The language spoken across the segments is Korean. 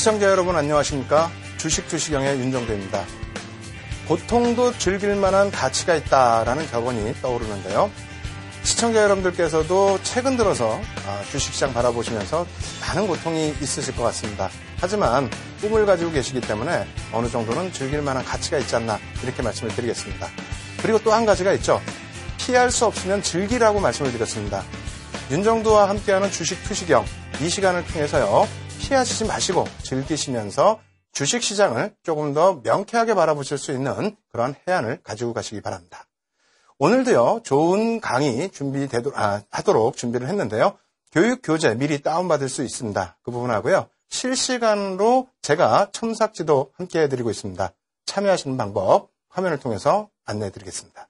시청자 여러분 안녕하십니까? 주식투시경의 윤정도입니다. 고통도 즐길 만한 가치가 있다라는 격언이 떠오르는데요. 시청자 여러분들께서도 최근 들어서 주식시장 바라보시면서 많은 고통이 있으실 것 같습니다. 하지만 꿈을 가지고 계시기 때문에 어느 정도는 즐길 만한 가치가 있지 않나 이렇게 말씀을 드리겠습니다. 그리고 또 한 가지가 있죠. 피할 수 없으면 즐기라고 말씀을 드렸습니다. 윤정도와 함께하는 주식투시경 이 시간을 통해서요. 피하시지 마시고 즐기시면서 주식시장을 조금 더 명쾌하게 바라보실 수 있는 그런 해안을 가지고 가시기 바랍니다. 오늘도요. 좋은 강의 하도록 준비를 했는데요. 교육 교재 미리 다운받을 수 있습니다. 그 부분하고요. 실시간으로 제가 첨삭지도 함께 해드리고 있습니다. 참여하시는 방법 화면을 통해서 안내해드리겠습니다.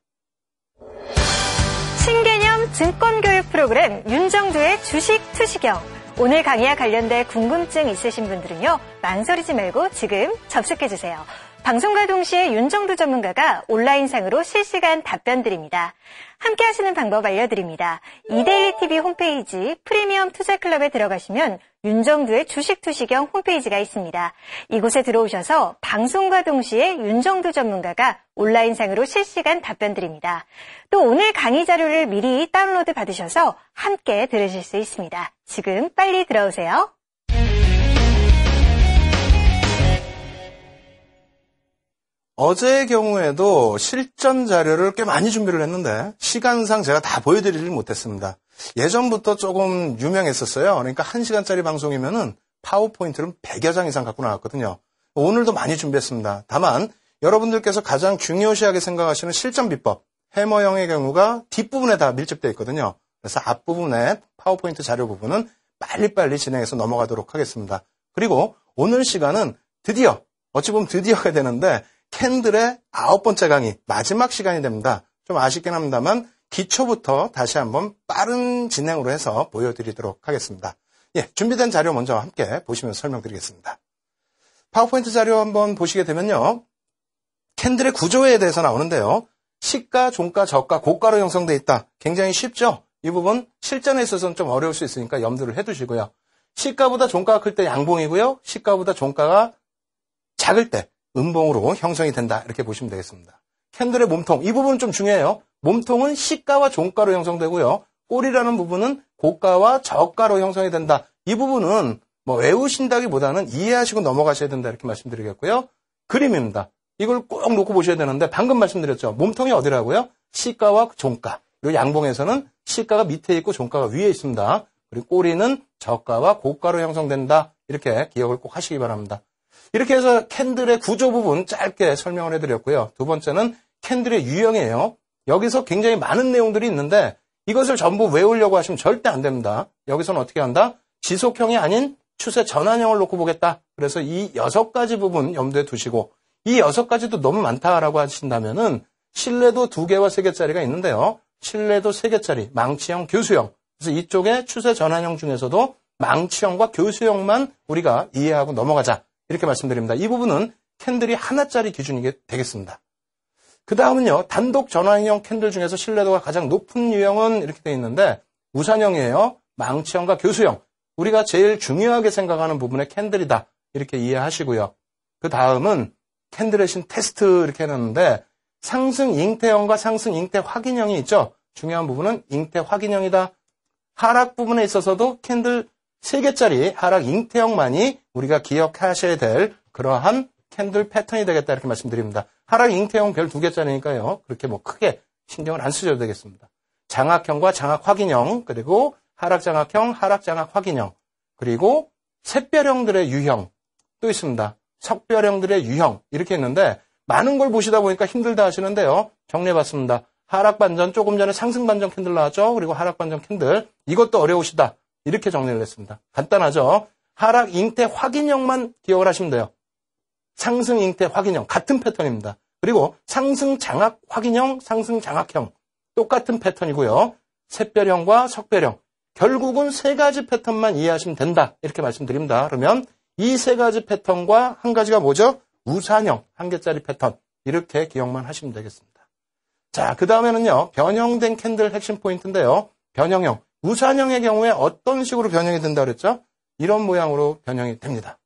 신개념 증권교육 프로그램 윤정도의 주식투시경. 오늘 강의와 관련된 궁금증 있으신 분들은요. 망설이지 말고 지금 접속해주세요. 방송과 동시에 윤정도 전문가가 온라인상으로 실시간 답변 드립니다. 함께 하시는 방법 알려드립니다. 이데일리TV 홈페이지 프리미엄 투자클럽에 들어가시면 윤정도의 주식투시경 홈페이지가 있습니다. 이곳에 들어오셔서 방송과 동시에 윤정도 전문가가 온라인상으로 실시간 답변 드립니다. 또 오늘 강의 자료를 미리 다운로드 받으셔서 함께 들으실 수 있습니다. 지금 빨리 들어오세요. 어제의 경우에도 실전 자료를 꽤 많이 준비를 했는데 시간상 제가 다 보여드리질 못했습니다. 예전부터 조금 유명했었어요. 그러니까 1시간짜리 방송이면은 파워포인트를 100여 장 이상 갖고 나왔거든요. 오늘도 많이 준비했습니다. 다만 여러분들께서 가장 중요시하게 생각하시는 실전 비법, 해머형의 경우가 뒷부분에 다 밀집되어 있거든요. 그래서 앞부분에 파워포인트 자료 부분은 빨리빨리 진행해서 넘어가도록 하겠습니다. 그리고 오늘 시간은 드디어, 어찌 보면 드디어가 되는데 캔들의 9번째 강의, 마지막 시간이 됩니다. 좀 아쉽긴 합니다만 기초부터 다시 한번 빠른 진행으로 해서 보여드리도록 하겠습니다. 예, 준비된 자료 먼저 함께 보시면서 설명드리겠습니다. 파워포인트 자료 한번 보시게 되면요. 캔들의 구조에 대해서 나오는데요. 시가, 종가, 저가, 고가로 형성되어 있다. 굉장히 쉽죠? 이 부분 실전에 있어서는 좀 어려울 수 있으니까 염두를 해두시고요. 시가보다 종가가 클 때 양봉이고요. 시가보다 종가가 작을 때 음봉으로 형성이 된다. 이렇게 보시면 되겠습니다. 캔들의 몸통, 이 부분은 좀 중요해요. 몸통은 시가와 종가로 형성되고요. 꼬리라는 부분은 고가와 저가로 형성이 된다. 이 부분은 외우신다기보다는 이해하시고 넘어가셔야 된다. 이렇게 말씀드리겠고요. 그림입니다. 이걸 꼭 놓고 보셔야 되는데 방금 말씀드렸죠. 몸통이 어디라고요? 시가와 종가. 그리고 양봉에서는 시가가 밑에 있고 종가가 위에 있습니다. 그리고 꼬리는 저가와 고가로 형성된다. 이렇게 기억을 꼭 하시기 바랍니다. 이렇게 해서 캔들의 구조 부분 짧게 설명을 해드렸고요. 두 번째는 캔들의 유형이에요. 여기서 굉장히 많은 내용들이 있는데 이것을 전부 외우려고 하시면 절대 안 됩니다. 여기서는 어떻게 한다? 지속형이 아닌 추세 전환형을 놓고 보겠다. 그래서 이 6가지 부분 염두에 두시고 이 6가지도 너무 많다라고 하신다면은 신뢰도 2개와 3개짜리가 있는데요. 신뢰도 3개짜리, 망치형, 교수형. 그래서 이쪽에 추세 전환형 중에서도 망치형과 교수형만 우리가 이해하고 넘어가자. 이렇게 말씀드립니다. 이 부분은 캔들이 하나짜리 기준이 되겠습니다. 그 다음은요. 단독 전환형 캔들 중에서 신뢰도가 가장 높은 유형은 이렇게 되어 있는데 우산형이에요. 망치형과 교수형. 우리가 제일 중요하게 생각하는 부분의 캔들이다. 이렇게 이해하시고요. 그 다음은 캔들의 신 테스트 이렇게 해놨는데 상승 잉태형과 상승 잉태 확인형이 있죠. 중요한 부분은 잉태 확인형이다. 하락 부분에 있어서도 캔들 3개짜리 하락 잉태형만이 우리가 기억하셔야 될 그러한 캔들 패턴이 되겠다 이렇게 말씀드립니다. 하락 잉태형 별 2개짜리니까요. 그렇게 크게 신경을 안 쓰셔도 되겠습니다. 장악형과 장악 확인형, 그리고 하락 장악형, 하락 장악 확인형, 그리고 샛별형들의 유형 또 있습니다. 석별형들의 유형 이렇게 있는데 많은 걸 보시다 보니까 힘들다 하시는데요. 정리해봤습니다. 하락 반전, 조금 전에 상승 반전 캔들 나왔죠. 그리고 하락 반전 캔들, 이것도 어려우시다. 이렇게 정리를 했습니다. 간단하죠. 하락 잉태 확인형만 기억을 하시면 돼요. 상승 잉태 확인형 같은 패턴입니다. 그리고 상승 장악 확인형, 상승 장악형 똑같은 패턴이고요. 샛별형과 석별형 결국은 3가지 패턴만 이해하시면 된다. 이렇게 말씀드립니다. 그러면 이 3가지 패턴과 한 가지가 뭐죠? 우산형 1개짜리 패턴 이렇게 기억만 하시면 되겠습니다. 자, 그 다음에는요. 변형된 캔들 핵심 포인트인데요. 변형형. 우산형의 경우에 어떤 식으로 변형이 된다 그랬죠? 이런 모양으로 변형이 됩니다.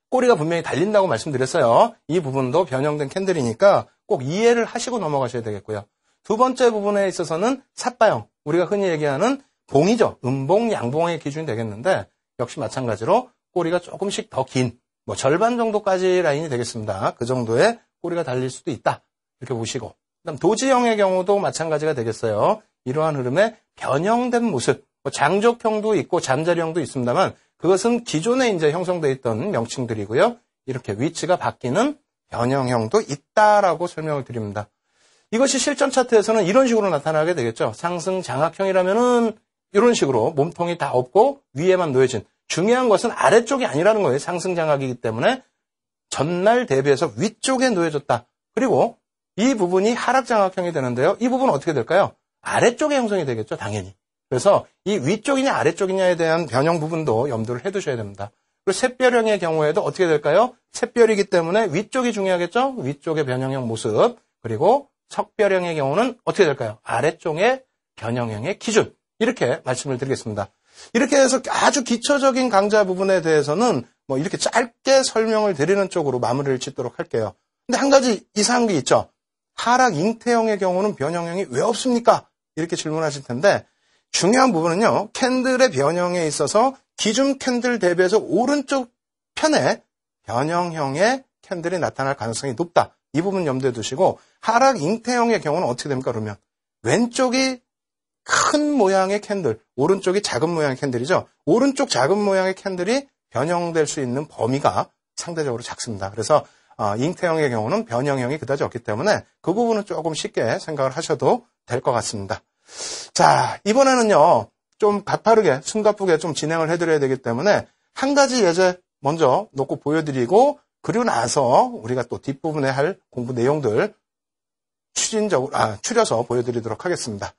꼬리가 분명히 달린다고 말씀드렸어요. 이 부분도 변형된 캔들이니까 꼭 이해를 하시고 넘어가셔야 되겠고요. 두 번째 부분에 있어서는 삿바형, 우리가 흔히 얘기하는 봉이죠. 음봉, 양봉의 기준이 되겠는데 역시 마찬가지로 꼬리가 조금씩 더 긴, 절반 정도까지 라인이 되겠습니다. 그 정도의 꼬리가 달릴 수도 있다. 이렇게 보시고. 그다음 도지형의 경우도 마찬가지가 되겠어요. 이러한 흐름의 변형된 모습, 장족형도 있고 잠자리형도 있습니다만 그것은 기존에 이제 형성되어 있던 명칭들이고요. 이렇게 위치가 바뀌는 변형형도 있다라고 설명을 드립니다. 이것이 실전 차트에서는 이런 식으로 나타나게 되겠죠. 상승 장악형이라면은 이런 식으로 몸통이 다 없고 위에만 놓여진. 중요한 것은 아래쪽이 아니라는 거예요. 상승 장악이기 때문에 전날 대비해서 위쪽에 놓여졌다. 그리고 이 부분이 하락 장악형이 되는데요. 이 부분은 어떻게 될까요? 아래쪽에 형성이 되겠죠. 당연히. 그래서 이 위쪽이냐 아래쪽이냐에 대한 변형 부분도 염두를 해두셔야 됩니다. 그리고 샛별형의 경우에도 어떻게 될까요? 샛별이기 때문에 위쪽이 중요하겠죠? 위쪽의 변형형 모습. 그리고 석별형의 경우는 어떻게 될까요? 아래쪽의 변형형의 기준. 이렇게 말씀을 드리겠습니다. 이렇게 해서 아주 기초적인 강좌 부분에 대해서는 이렇게 짧게 설명을 드리는 쪽으로 마무리를 짓도록 할게요. 근데 한 가지 이상한 게 있죠. 하락 잉태형의 경우는 변형형이 왜 없습니까? 이렇게 질문하실 텐데 중요한 부분은요. 캔들의 변형에 있어서 기준 캔들 대비해서 오른쪽 편에 변형형의 캔들이 나타날 가능성이 높다. 이 부분 염두에 두시고 하락 잉태형의 경우는 어떻게 됩니까? 그러면 왼쪽이 큰 모양의 캔들, 오른쪽이 작은 모양의 캔들이죠. 오른쪽 작은 모양의 캔들이 변형될 수 있는 범위가 상대적으로 작습니다. 그래서 잉태형의 경우는 변형형이 그다지 없기 때문에 그 부분은 조금 쉽게 생각을 하셔도 될 것 같습니다. 자, 이번에는요. 좀 가파르게, 숨가쁘게 좀 진행을 해드려야 되기 때문에 한 가지 예제 먼저 놓고 보여드리고 그리고 나서 우리가 또 뒷부분에 할 공부 내용들 추려서 보여드리도록 하겠습니다.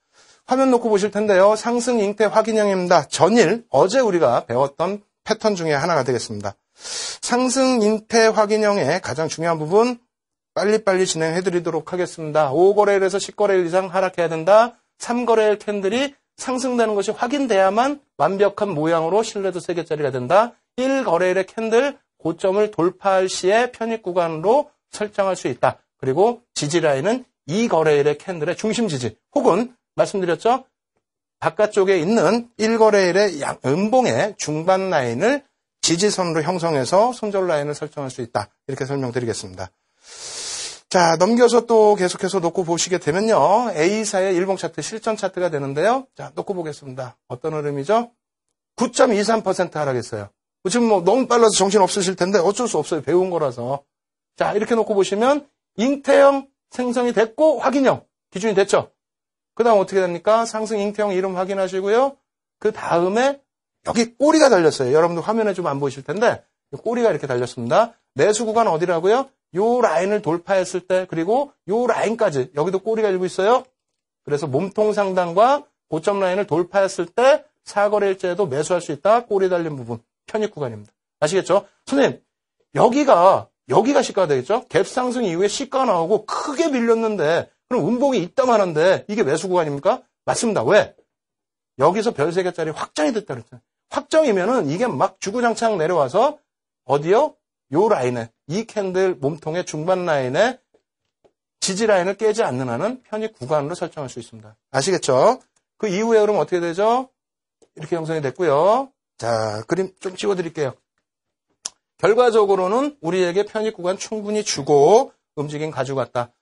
화면 놓고 보실 텐데요. 상승 잉태 확인형입니다. 전일, 어제 우리가 배웠던 패턴 중에 하나가 되겠습니다. 상승 잉태 확인형의 가장 중요한 부분 빨리빨리 진행해드리도록 하겠습니다. 5거래일에서 10거래일 이상 하락해야 된다. 3거래일 캔들이 상승되는 것이 확인돼야만 완벽한 모양으로 신뢰도 3개짜리가 된다. 1거래일의 캔들 고점을 돌파할 시에 편입 구간으로 설정할 수 있다. 그리고 지지라인은 2거래일의 캔들의 중심 지지 혹은 말씀드렸죠? 바깥쪽에 있는 1거래일의 음봉의 중반 라인을 지지선으로 형성해서 손절 라인을 설정할 수 있다. 이렇게 설명드리겠습니다. 자, 넘겨서 또 계속해서 놓고 보시게 되면요. A사의 일봉 차트, 실전 차트가 되는데요. 자, 놓고 보겠습니다. 어떤 흐름이죠? 9.23% 하락했어요. 지금 너무 빨라서 정신 없으실 텐데 어쩔 수 없어요. 배운 거라서. 자, 이렇게 놓고 보시면 잉태형 생성이 됐고 확인형 기준이 됐죠? 그 다음 어떻게 됩니까? 상승 잉태형 이름 확인하시고요. 그 다음에 여기 꼬리가 달렸어요. 여러분들 화면에 좀 안 보이실 텐데 꼬리가 이렇게 달렸습니다. 매수 구간 어디라고요? 요 라인을 돌파했을 때 그리고 요 라인까지 여기도 꼬리가 일고 있어요. 그래서 몸통 상단과 고점 라인을 돌파했을 때 4거래일째에도 매수할 수 있다. 꼬리 달린 부분 편입 구간입니다. 아시겠죠? 선생님 여기가 시가가 되겠죠? 갭 상승 이후에 시가가 나오고 크게 밀렸는데 그럼 음봉이 있다만한데 이게 매수 구간입니까? 맞습니다. 왜? 여기서 별 3개짜리 확정이 됐다 그랬잖아요. 확정이면은 이게 막 주구장창 내려와서 어디요? 요 라인에 이 캔들 몸통의 중반 라인에 지지 라인을 깨지 않는 한은 편입 구간으로 설정할 수 있습니다. 아시겠죠? 그 이후에 그럼 어떻게 되죠? 이렇게 형성이 됐고요. 자, 그림 좀 찍어드릴게요. 결과적으로는 우리에게 편입 구간 충분히 주고 움직임 가져갔다.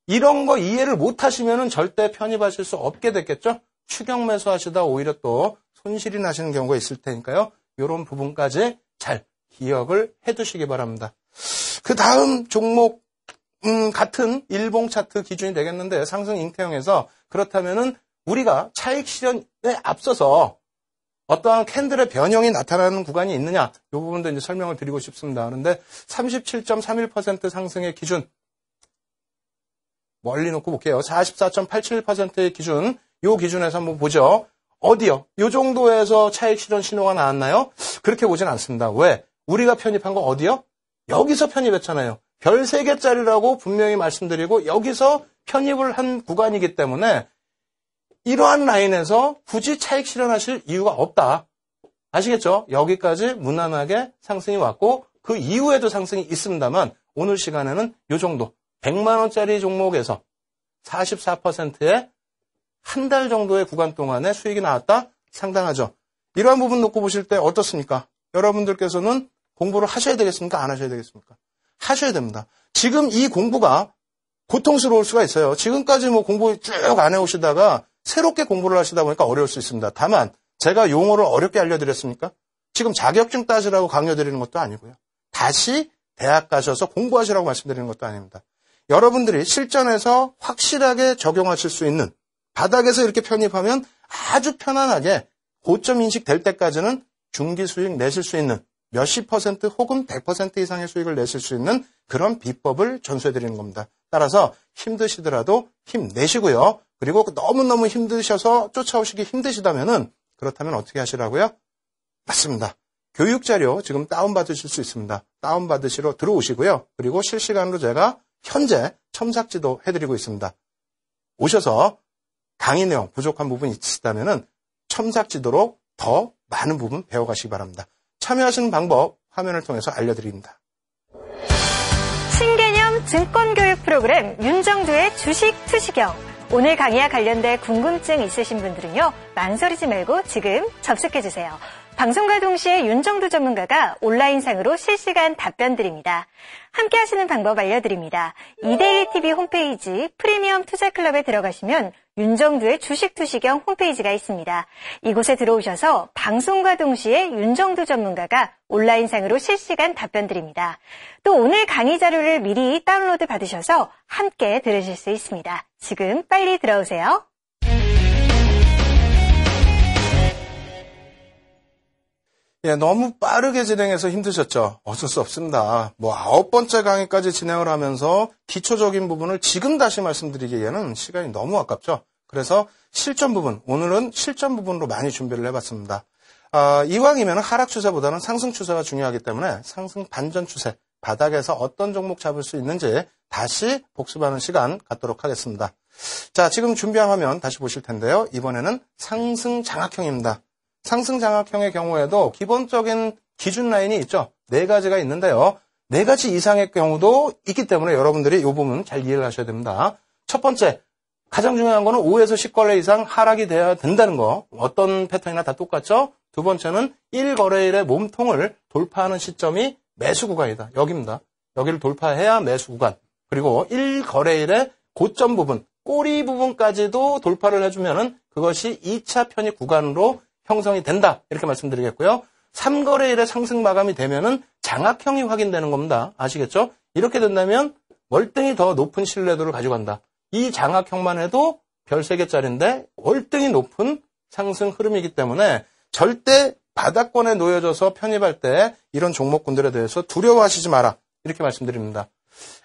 이런 거 이해를 못 하시면은 절대 편입하실 수 없게 됐겠죠? 추격 매수하시다 오히려 또 손실이 나시는 경우가 있을 테니까요. 이런 부분까지 잘 기억을 해두시기 바랍니다. 그 다음 종목 같은 일봉 차트 기준이 되겠는데 상승 잉태형에서 그렇다면은 우리가 차익 실현에 앞서서 어떠한 캔들의 변형이 나타나는 구간이 있느냐 이 부분도 이제 설명을 드리고 싶습니다. 그런데 37.31% 상승의 기준 멀리 놓고 볼게요. 44.87%의 기준 이 기준에서 한번 보죠. 어디요? 이 정도에서 차익 실현 신호가 나왔나요? 그렇게 보진 않습니다. 왜? 우리가 편입한 거 어디요? 여기서 편입했잖아요. 별 3개짜리라고 분명히 말씀드리고 여기서 편입을 한 구간이기 때문에 이러한 라인에서 굳이 차익 실현하실 이유가 없다. 아시겠죠? 여기까지 무난하게 상승이 왔고 그 이후에도 상승이 있습니다만 오늘 시간에는 이 정도 100만 원짜리 종목에서 44%의 한 달 정도의 구간 동안에 수익이 나왔다? 상당하죠. 이러한 부분 놓고 보실 때 어떻습니까? 여러분들께서는 공부를 하셔야 되겠습니까? 안 하셔야 되겠습니까? 하셔야 됩니다. 지금 이 공부가 고통스러울 수가 있어요. 지금까지 뭐 공부 쭉 안 해오시다가 새롭게 공부를 하시다 보니까 어려울 수 있습니다. 다만 제가 용어를 어렵게 알려드렸습니까? 지금 자격증 따시라고 강요드리는 것도 아니고요. 다시 대학 가셔서 공부하시라고 말씀드리는 것도 아닙니다. 여러분들이 실전에서 확실하게 적용하실 수 있는 바닥에서 이렇게 편입하면 아주 편안하게 고점 인식 될 때까지는 중기 수익 내실 수 있는 몇십 퍼센트 혹은 100% 이상의 수익을 내실 수 있는 그런 비법을 전수해드리는 겁니다. 따라서 힘드시더라도 힘내시고요. 그리고 너무너무 힘드셔서 쫓아오시기 힘드시다면은 그렇다면 어떻게 하시라고요? 맞습니다. 교육자료 지금 다운받으실 수 있습니다. 다운받으시러 들어오시고요. 그리고 실시간으로 제가 현재 첨삭지도 해드리고 있습니다. 오셔서 강의 내용 부족한 부분이 있으시다면은 첨삭지도로 더 많은 부분 배워가시기 바랍니다. 참여하시는 방법 화면을 통해서 알려드립니다. 신개념 증권교육 프로그램 윤정두의 주식 투시경. 오늘 강의와 관련된 궁금증 있으신 분들은요. 망설이지 말고 지금 접속해주세요. 방송과 동시에 윤정두 전문가가 온라인상으로 실시간 답변 드립니다. 함께 하시는 방법 알려드립니다. 이데일리TV 홈페이지 프리미엄 투자클럽에 들어가시면 윤정두의 주식 투시경 홈페이지가 있습니다. 이곳에 들어오셔서 방송과 동시에 윤정두 전문가가 온라인상으로 실시간 답변 드립니다. 또 오늘 강의 자료를 미리 다운로드 받으셔서 함께 들으실 수 있습니다. 지금 빨리 들어오세요. 예, 너무 빠르게 진행해서 힘드셨죠? 어쩔 수 없습니다. 9번째 강의까지 진행을 하면서 기초적인 부분을 지금 다시 말씀드리기에는 시간이 너무 아깝죠? 그래서 실전 부분, 오늘은 실전 부분으로 많이 준비를 해봤습니다. 이왕이면 하락 추세보다는 상승 추세가 중요하기 때문에 상승 반전 추세, 바닥에서 어떤 종목 잡을 수 있는지 다시 복습하는 시간 갖도록 하겠습니다. 자, 지금 준비한 화면 다시 보실 텐데요. 이번에는 상승 장악형입니다. 상승 장악형의 경우에도 기본적인 기준 라인이 있죠. 4가지가 있는데요. 4가지 이상의 경우도 있기 때문에 여러분들이 이 부분 잘 이해를 하셔야 됩니다. 첫 번째, 가장 중요한 거는 5에서 10거래 이상 하락이 돼야 된다는 거. 어떤 패턴이나 다 똑같죠? 두 번째는 1거래일의 몸통을 돌파하는 시점이 매수 구간이다. 여기입니다. 여기를 돌파해야 매수 구간. 그리고 1거래일의 고점 부분, 꼬리 부분까지도 돌파를 해주면은 그것이 2차 편입 구간으로 형성이 된다. 이렇게 말씀드리겠고요. 3거래일에 상승 마감이 되면은 장악형이 확인되는 겁니다. 아시겠죠? 이렇게 된다면 월등히 더 높은 신뢰도를 가져간다. 이 장악형만 해도 별 3개짜리인데 월등히 높은 상승 흐름이기 때문에 절대 바닥권에 놓여져서 편입할 때 이런 종목군들에 대해서 두려워하시지 마라. 이렇게 말씀드립니다.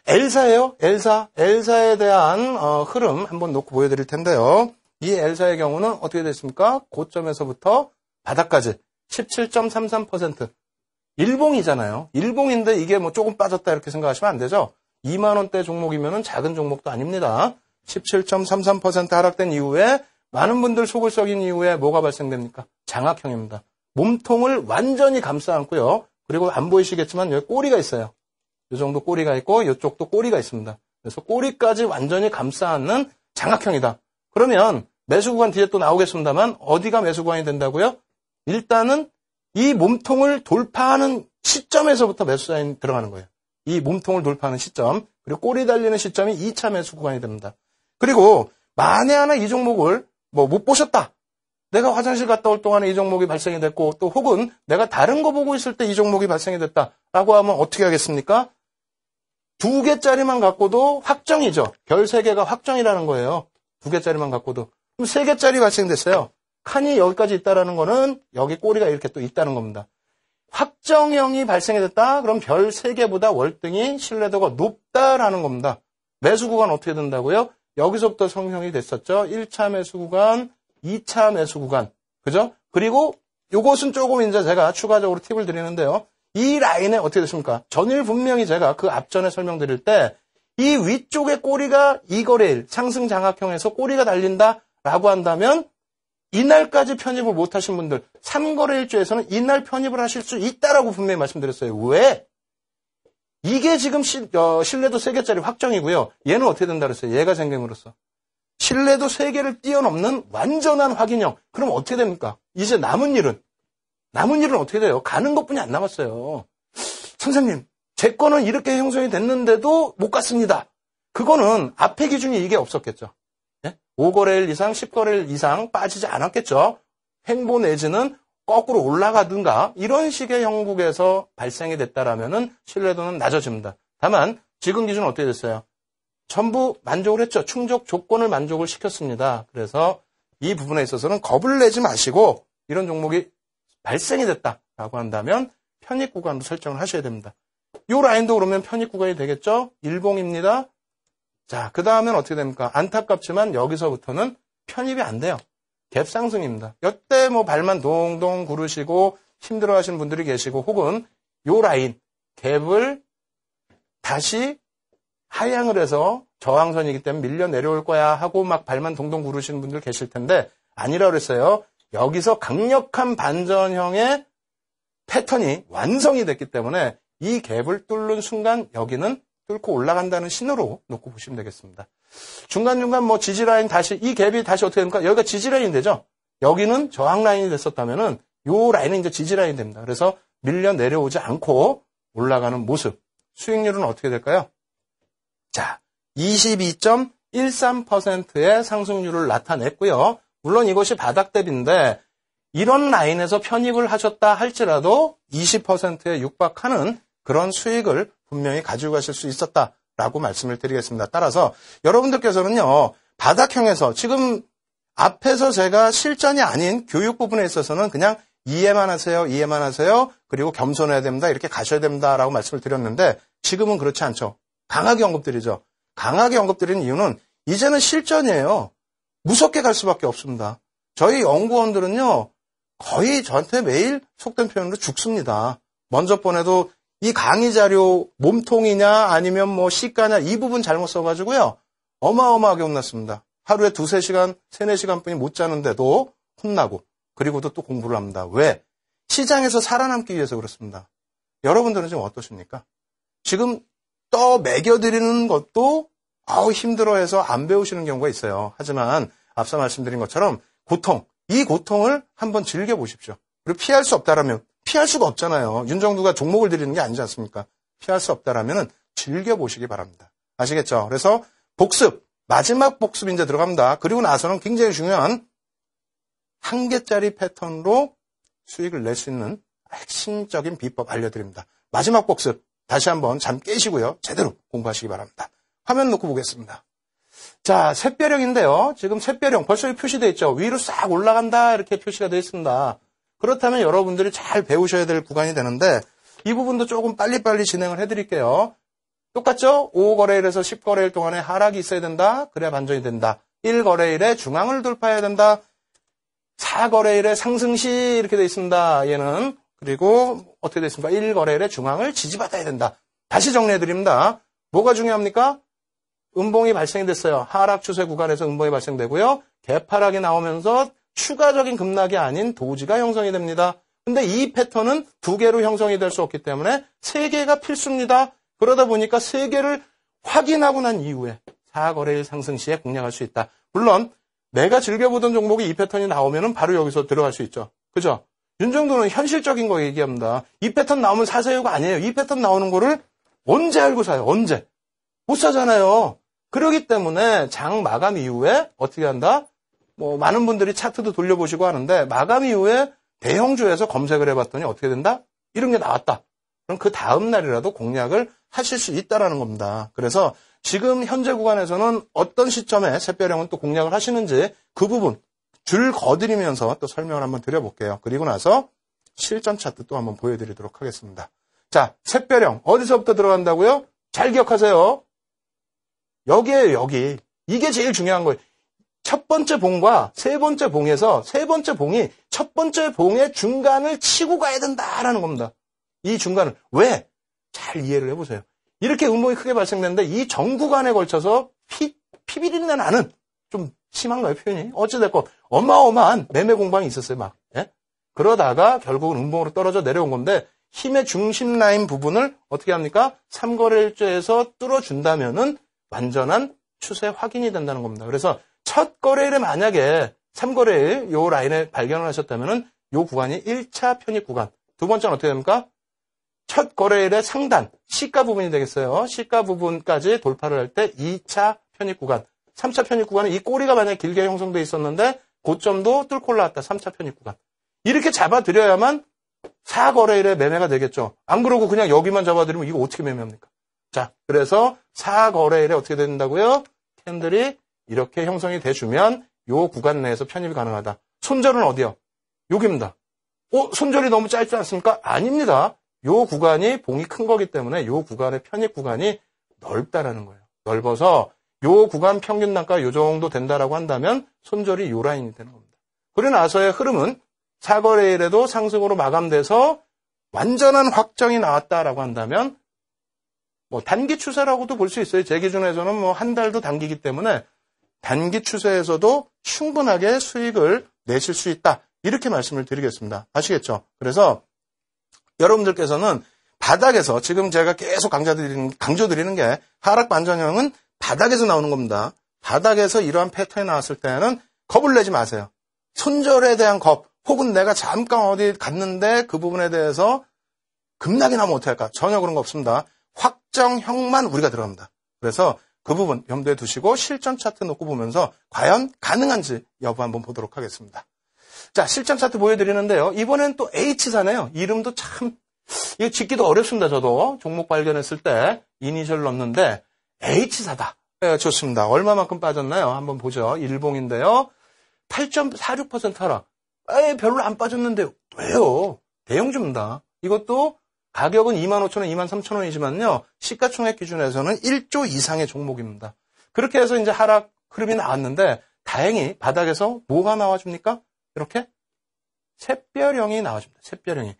엘사예요. 엘사에 대한 흐름 한번 놓고 보여드릴 텐데요. 이 엘사의 경우는 어떻게 됐습니까? 고점에서부터 바닥까지 17.33%. 일봉이잖아요. 일봉인데 이게 조금 빠졌다 이렇게 생각하시면 안 되죠. 2만 원대 종목이면은 작은 종목도 아닙니다. 17.33% 하락된 이후에 많은 분들 속을 썩인 이후에 뭐가 발생됩니까? 장악형입니다. 몸통을 완전히 감싸 안고요. 그리고 안 보이시겠지만 여기 꼬리가 있어요. 이 정도 꼬리가 있고 이쪽도 꼬리가 있습니다. 그래서 꼬리까지 완전히 감싸 안는 장악형이다. 그러면 매수 구간 뒤에 또 나오겠습니다만 어디가 매수 구간이 된다고요? 일단은 이 몸통을 돌파하는 시점에서부터 매수 사인이 들어가는 거예요. 이 몸통을 돌파하는 시점, 그리고 꼬리 달리는 시점이 2차 매수 구간이 됩니다. 그리고 만에 하나 이 종목을 못 보셨다. 내가 화장실 갔다 올 동안에 이 종목이 발생이 됐고 또 혹은 내가 다른 거 보고 있을 때 이 종목이 발생이 됐다라고 하면 어떻게 하겠습니까? 2개짜리만 갖고도 확정이죠. 별 3개가 확정이라는 거예요. 2개짜리만 갖고도. 그럼 3개짜리 발생됐어요. 칸이 여기까지 있다라는 거는 여기 꼬리가 이렇게 또 있다는 겁니다. 확정형이 발생이 됐다? 그럼 별 3개보다 월등히 신뢰도가 높다라는 겁니다. 매수 구간 어떻게 된다고요? 여기서부터 형성이 됐었죠. 1차 매수 구간, 2차 매수 구간. 그죠? 그리고 요것은 조금 이제 제가 추가적으로 팁을 드리는데요. 이 라인에 어떻게 됐습니까? 전일 분명히 제가 그 앞전에 설명드릴 때 이 위쪽에 꼬리가 2거래일 상승 장악형에서 꼬리가 달린다라고 한다면 이날까지 편입을 못하신 분들 3거래일주에서는 이날 편입을 하실 수 있다라고 분명히 말씀드렸어요. 왜? 이게 지금 신뢰도 3개짜리 확정이고요. 얘는 어떻게 된다 그랬어요? 얘가 생김으로써. 신뢰도 3개를 뛰어넘는 완전한 확인형. 그럼 어떻게 됩니까? 이제 남은 일은 어떻게 돼요? 가는 것뿐이 안 남았어요. 선생님, 제 거는 이렇게 형성이 됐는데도 못 갔습니다. 그거는 앞에 기준이 이게 없었겠죠. 5거래일 이상, 10거래일 이상 빠지지 않았겠죠. 횡보 내지는 거꾸로 올라가든가 이런 식의 형국에서 발생이 됐다라면은 신뢰도는 낮아집니다. 다만 지금 기준은 어떻게 됐어요? 전부 만족을 했죠. 충족 조건을 만족을 시켰습니다. 그래서 이 부분에 있어서는 겁을 내지 마시고 이런 종목이 발생이 됐다라고 한다면 편입 구간도 설정을 하셔야 됩니다. 이 라인도 그러면 편입 구간이 되겠죠? 일봉입니다. 자, 그 다음엔 어떻게 됩니까? 안타깝지만 여기서부터는 편입이 안 돼요. 갭 상승입니다. 이때 뭐 발만 동동 구르시고 힘들어 하시는 분들이 계시고 혹은 요 라인, 갭을 다시 하향을 해서 저항선이기 때문에 밀려 내려올 거야 하고 막 발만 동동 구르시는 분들 계실 텐데 아니라 그랬어요. 여기서 강력한 반전형의 패턴이 완성이 됐기 때문에 이 갭을 뚫는 순간 여기는 뚫고 올라간다는 신호로 놓고 보시면 되겠습니다. 중간중간 뭐 지지라인 다시, 이 갭이 다시 어떻게 됩니까? 여기가 지지라인이 되죠? 여기는 저항라인이 됐었다면은 요 라인은 이제 지지라인이 됩니다. 그래서 밀려 내려오지 않고 올라가는 모습. 수익률은 어떻게 될까요? 자, 22.13%의 상승률을 나타냈고요. 물론 이것이 바닥 대비인데 이런 라인에서 편입을 하셨다 할지라도 20%에 육박하는 그런 수익을 분명히 가지고 가실 수 있었다라고 말씀을 드리겠습니다. 따라서 여러분들께서는요. 바닥형에서 지금 앞에서 제가 실전이 아닌 교육 부분에 있어서는 그냥 이해만 하세요. 그리고 겸손해야 됩니다. 이렇게 가셔야 됩니다라고 말씀을 드렸는데 지금은 그렇지 않죠. 강하게 언급드리죠. 강하게 언급드리는 이유는 이제는 실전이에요. 무섭게 갈 수밖에 없습니다. 저희 연구원들은요. 거의 저한테 매일 속된 표현으로 죽습니다. 먼저 번에도 이 강의 자료 몸통이냐 아니면 뭐 시가냐 이 부분 잘못 써가지고요. 어마어마하게 혼났습니다. 하루에 2-3시간, 3-4시간뿐이 못 자는데도 혼나고 그리고도 또 공부를 합니다. 왜? 시장에서 살아남기 위해서 그렇습니다. 여러분들은 지금 어떠십니까? 지금 떠 먹여드리는 것도 힘들어해서 안 배우시는 경우가 있어요. 하지만 앞서 말씀드린 것처럼 이 고통을 한번 즐겨보십시오. 그리고 피할 수 없다라면 피할 수가 없잖아요. 윤정두가 종목을 드리는 게 아니지 않습니까? 피할 수 없다라면 즐겨보시기 바랍니다. 아시겠죠? 그래서 복습, 마지막 복습이 이제 들어갑니다. 그리고 나서는 굉장히 중요한 한 개짜리 패턴으로 수익을 낼 수 있는 핵심적인 비법 알려드립니다. 마지막 복습, 다시 한번 잠 깨시고요. 제대로 공부하시기 바랍니다. 화면 놓고 보겠습니다. 자, 샛별형인데요. 지금 샛별형 벌써 표시되어 있죠. 위로 싹 올라간다 이렇게 표시가 되어 있습니다. 그렇다면 여러분들이 잘 배우셔야 될 구간이 되는데 이 부분도 조금 빨리빨리 진행을 해드릴게요. 똑같죠? 5거래일에서 10거래일 동안에 하락이 있어야 된다. 그래야 반전이 된다. 1거래일에 중앙을 돌파해야 된다. 4거래일에 상승시 이렇게 되어 있습니다. 얘는. 그리고 어떻게 되어 있습니까? 1거래일에 중앙을 지지받아야 된다. 다시 정리해드립니다. 뭐가 중요합니까? 음봉이 발생이 됐어요. 하락 추세 구간에서 음봉이 발생되고요. 개파락이 나오면서 추가적인 급락이 아닌 도지가 형성이 됩니다. 근데 이 패턴은 2개로 형성이 될 수 없기 때문에 3개가 필수입니다. 그러다 보니까 3개를 확인하고 난 이후에 4거래일 상승 시에 공략할 수 있다. 물론 내가 즐겨보던 종목이 이 패턴이 나오면 바로 여기서 들어갈 수 있죠. 그죠? 윤정도는 현실적인 거 얘기합니다. 이 패턴 나오면 사세요가 아니에요. 이 패턴 나오는 거를 언제 알고 사요? 언제? 못 사잖아요. 그렇기 때문에 장 마감 이후에 어떻게 한다? 뭐 많은 분들이 차트도 돌려보시고 하는데 마감 이후에 대형주에서 검색을 해봤더니 어떻게 된다? 이런 게 나왔다. 그럼 그 다음 날이라도 공략을 하실 수 있다라는 겁니다. 그래서 지금 현재 구간에서는 어떤 시점에 샛별형은 또 공략을 하시는지 그 부분 줄 거드리면서 또 설명을 한번 드려볼게요. 그리고 나서 실전 차트 또 한번 보여드리도록 하겠습니다. 자, 샛별형 어디서부터 들어간다고요? 잘 기억하세요. 여기에요, 여기. 이게 제일 중요한 거예요. 첫 번째 봉과 세 번째 봉에서 세 번째 봉이 첫 번째 봉의 중간을 치고 가야 된다라는 겁니다. 이 중간을. 왜? 잘 이해를 해보세요. 이렇게 음봉이 크게 발생되는데 이 전 구간에 걸쳐서 피비린내 나는 좀 심한가요, 표현이? 어찌됐건 어마어마한 매매 공방이 있었어요, 막. 예? 그러다가 결국은 음봉으로 떨어져 내려온 건데 힘의 중심 라인 부분을 어떻게 합니까? 3거래일조에서 뚫어준다면은 완전한 추세 확인이 된다는 겁니다. 그래서 첫 거래일에 만약에 3거래일 요 라인을 발견을 하셨다면은 요 구간이 1차 편입 구간. 두 번째는 어떻게 됩니까? 첫 거래일의 상단, 시가 부분이 되겠어요. 시가 부분까지 돌파를 할 때 2차 편입 구간. 3차 편입 구간은 이 꼬리가 만약에 길게 형성되어 있었는데 고점도 뚫고 올라왔다. 3차 편입 구간. 이렇게 잡아드려야만 4거래일에 매매가 되겠죠. 안 그러고 그냥 여기만 잡아드리면 이거 어떻게 매매합니까? 자, 그래서 4거래일에 어떻게 된다고요? 캔들이 이렇게 형성이 돼주면 요 구간 내에서 편입이 가능하다. 손절은 어디요? 여기입니다. 손절이 너무 짧지 않습니까? 아닙니다. 요 구간이 봉이 큰 거기 때문에 요 구간의 편입 구간이 넓다라는 거예요. 넓어서 요 구간 평균 단가 요 정도 된다라고 한다면 손절이 요 라인이 되는 겁니다. 그러고 나서의 흐름은 4거래일에도 상승으로 마감돼서 완전한 확정이 나왔다라고 한다면 뭐 단기 추세라고도 볼 수 있어요. 제 기준에서는 뭐 한 달도 단기이기 때문에 단기 추세에서도 충분하게 수익을 내실 수 있다. 이렇게 말씀을 드리겠습니다. 아시겠죠? 그래서 여러분들께서는 바닥에서 지금 제가 계속 강조드리는 게 하락 반전형은 바닥에서 나오는 겁니다. 바닥에서 이러한 패턴이 나왔을 때는 겁을 내지 마세요. 손절에 대한 겁 혹은 내가 잠깐 어디 갔는데 그 부분에 대해서 급락이 나면 어떡할까? 전혀 그런 거 없습니다. 확정형만 우리가 들어갑니다. 그래서 그 부분 염두에 두시고 실전 차트 놓고 보면서 과연 가능한지 여부 한번 보도록 하겠습니다. 자, 실전 차트 보여드리는데요. 이번엔 또 H사네요. 이름도 참 이거 짓기도 어렵습니다. 저도 종목 발견했을 때 이니셜 넣었는데 H사다. 네, 좋습니다. 얼마만큼 빠졌나요? 한번 보죠. 일봉인데요. 8.46% 하락. 별로 안 빠졌는데 왜요? 대형주입니다. 이것도 가격은 25,000원, 23,000원이지만요. 시가총액 기준에서는 1조 이상의 종목입니다. 그렇게 해서 이제 하락 흐름이 나왔는데 다행히 바닥에서 뭐가 나와줍니까? 이렇게 샛별형이 나와줍니다. 샛별형이.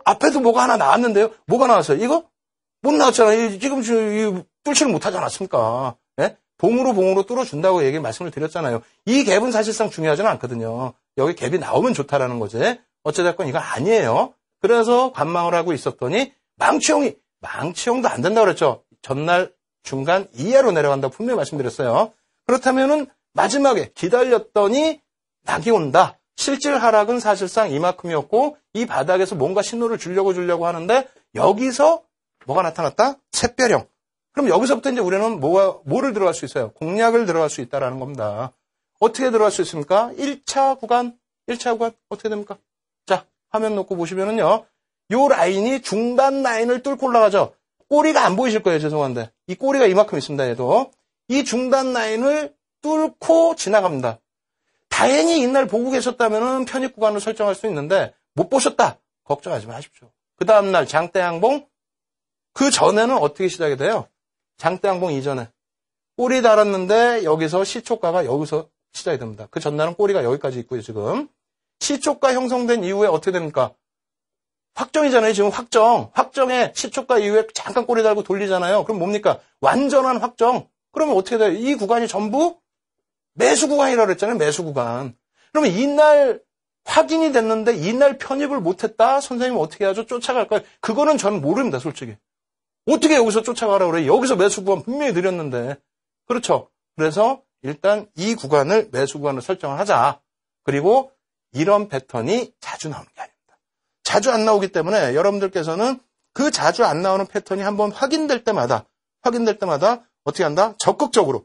앞에도 뭐가 하나 나왔는데요. 뭐가 나왔어요? 이거? 못 나왔잖아요. 지금 뚫지를 못하지 않았습니까? 예? 봉으로 뚫어준다고 말씀을 드렸잖아요. 이 갭은 사실상 중요하지는 않거든요. 여기 갭이 나오면 좋다라는 거지. 어찌됐건 이거 아니에요. 그래서 관망을 하고 있었더니 망치형도 안 된다고 그랬죠. 전날 중간 이하로 내려간다고 분명히 말씀드렸어요. 그렇다면은 마지막에 기다렸더니 낙이 온다. 실질 하락은 사실상 이만큼이었고 이 바닥에서 뭔가 신호를 주려고 하는데 여기서 뭐가 나타났다? 샛별형. 그럼 여기서부터 이제 우리는 뭐를 들어갈 수 있어요? 공략을 들어갈 수 있다라는 겁니다. 어떻게 들어갈 수 있습니까? 1차 구간 어떻게 됩니까? 자, 화면 놓고 보시면은요. 요 라인이 중간 라인을 뚫고 올라가죠. 꼬리가 안 보이실 거예요. 죄송한데. 이 꼬리가 이만큼 있습니다. 얘도. 이 중간 라인을 뚫고 지나갑니다. 다행히 이날 보고 계셨다면 편입 구간을 설정할 수 있는데 못 보셨다. 걱정하지 마십시오. 그 다음날 장대항봉. 그 전에는 어떻게 시작이 돼요? 장대항봉 이전에. 꼬리 달았는데 여기서 시초가가 여기서 시작이 됩니다. 그 전날은 꼬리가 여기까지 있고요. 지금. 시초가 형성된 이후에 어떻게 됩니까? 확정이잖아요. 지금 확정에 시초가 이후에 잠깐 꼬리 달고 돌리잖아요. 그럼 뭡니까? 완전한 확정. 그러면 어떻게 돼요? 이 구간이 전부 매수 구간이라고 그랬잖아요. 매수 구간. 그러면 이날 확인이 됐는데 이날 편입을 못했다? 선생님 어떻게 하죠? 쫓아갈까요? 그거는 저는 모릅니다. 솔직히. 어떻게 여기서 쫓아가라고 그래요? 여기서 매수 구간 분명히 드렸는데. 그렇죠. 그래서 일단 이 구간을 매수 구간을 설정을 하자. 그리고 이런 패턴이 자주 나오는 게 아닙니다. 자주 안 나오기 때문에 여러분들께서는 그 자주 안 나오는 패턴이 한번 확인될 때마다 어떻게 한다? 적극적으로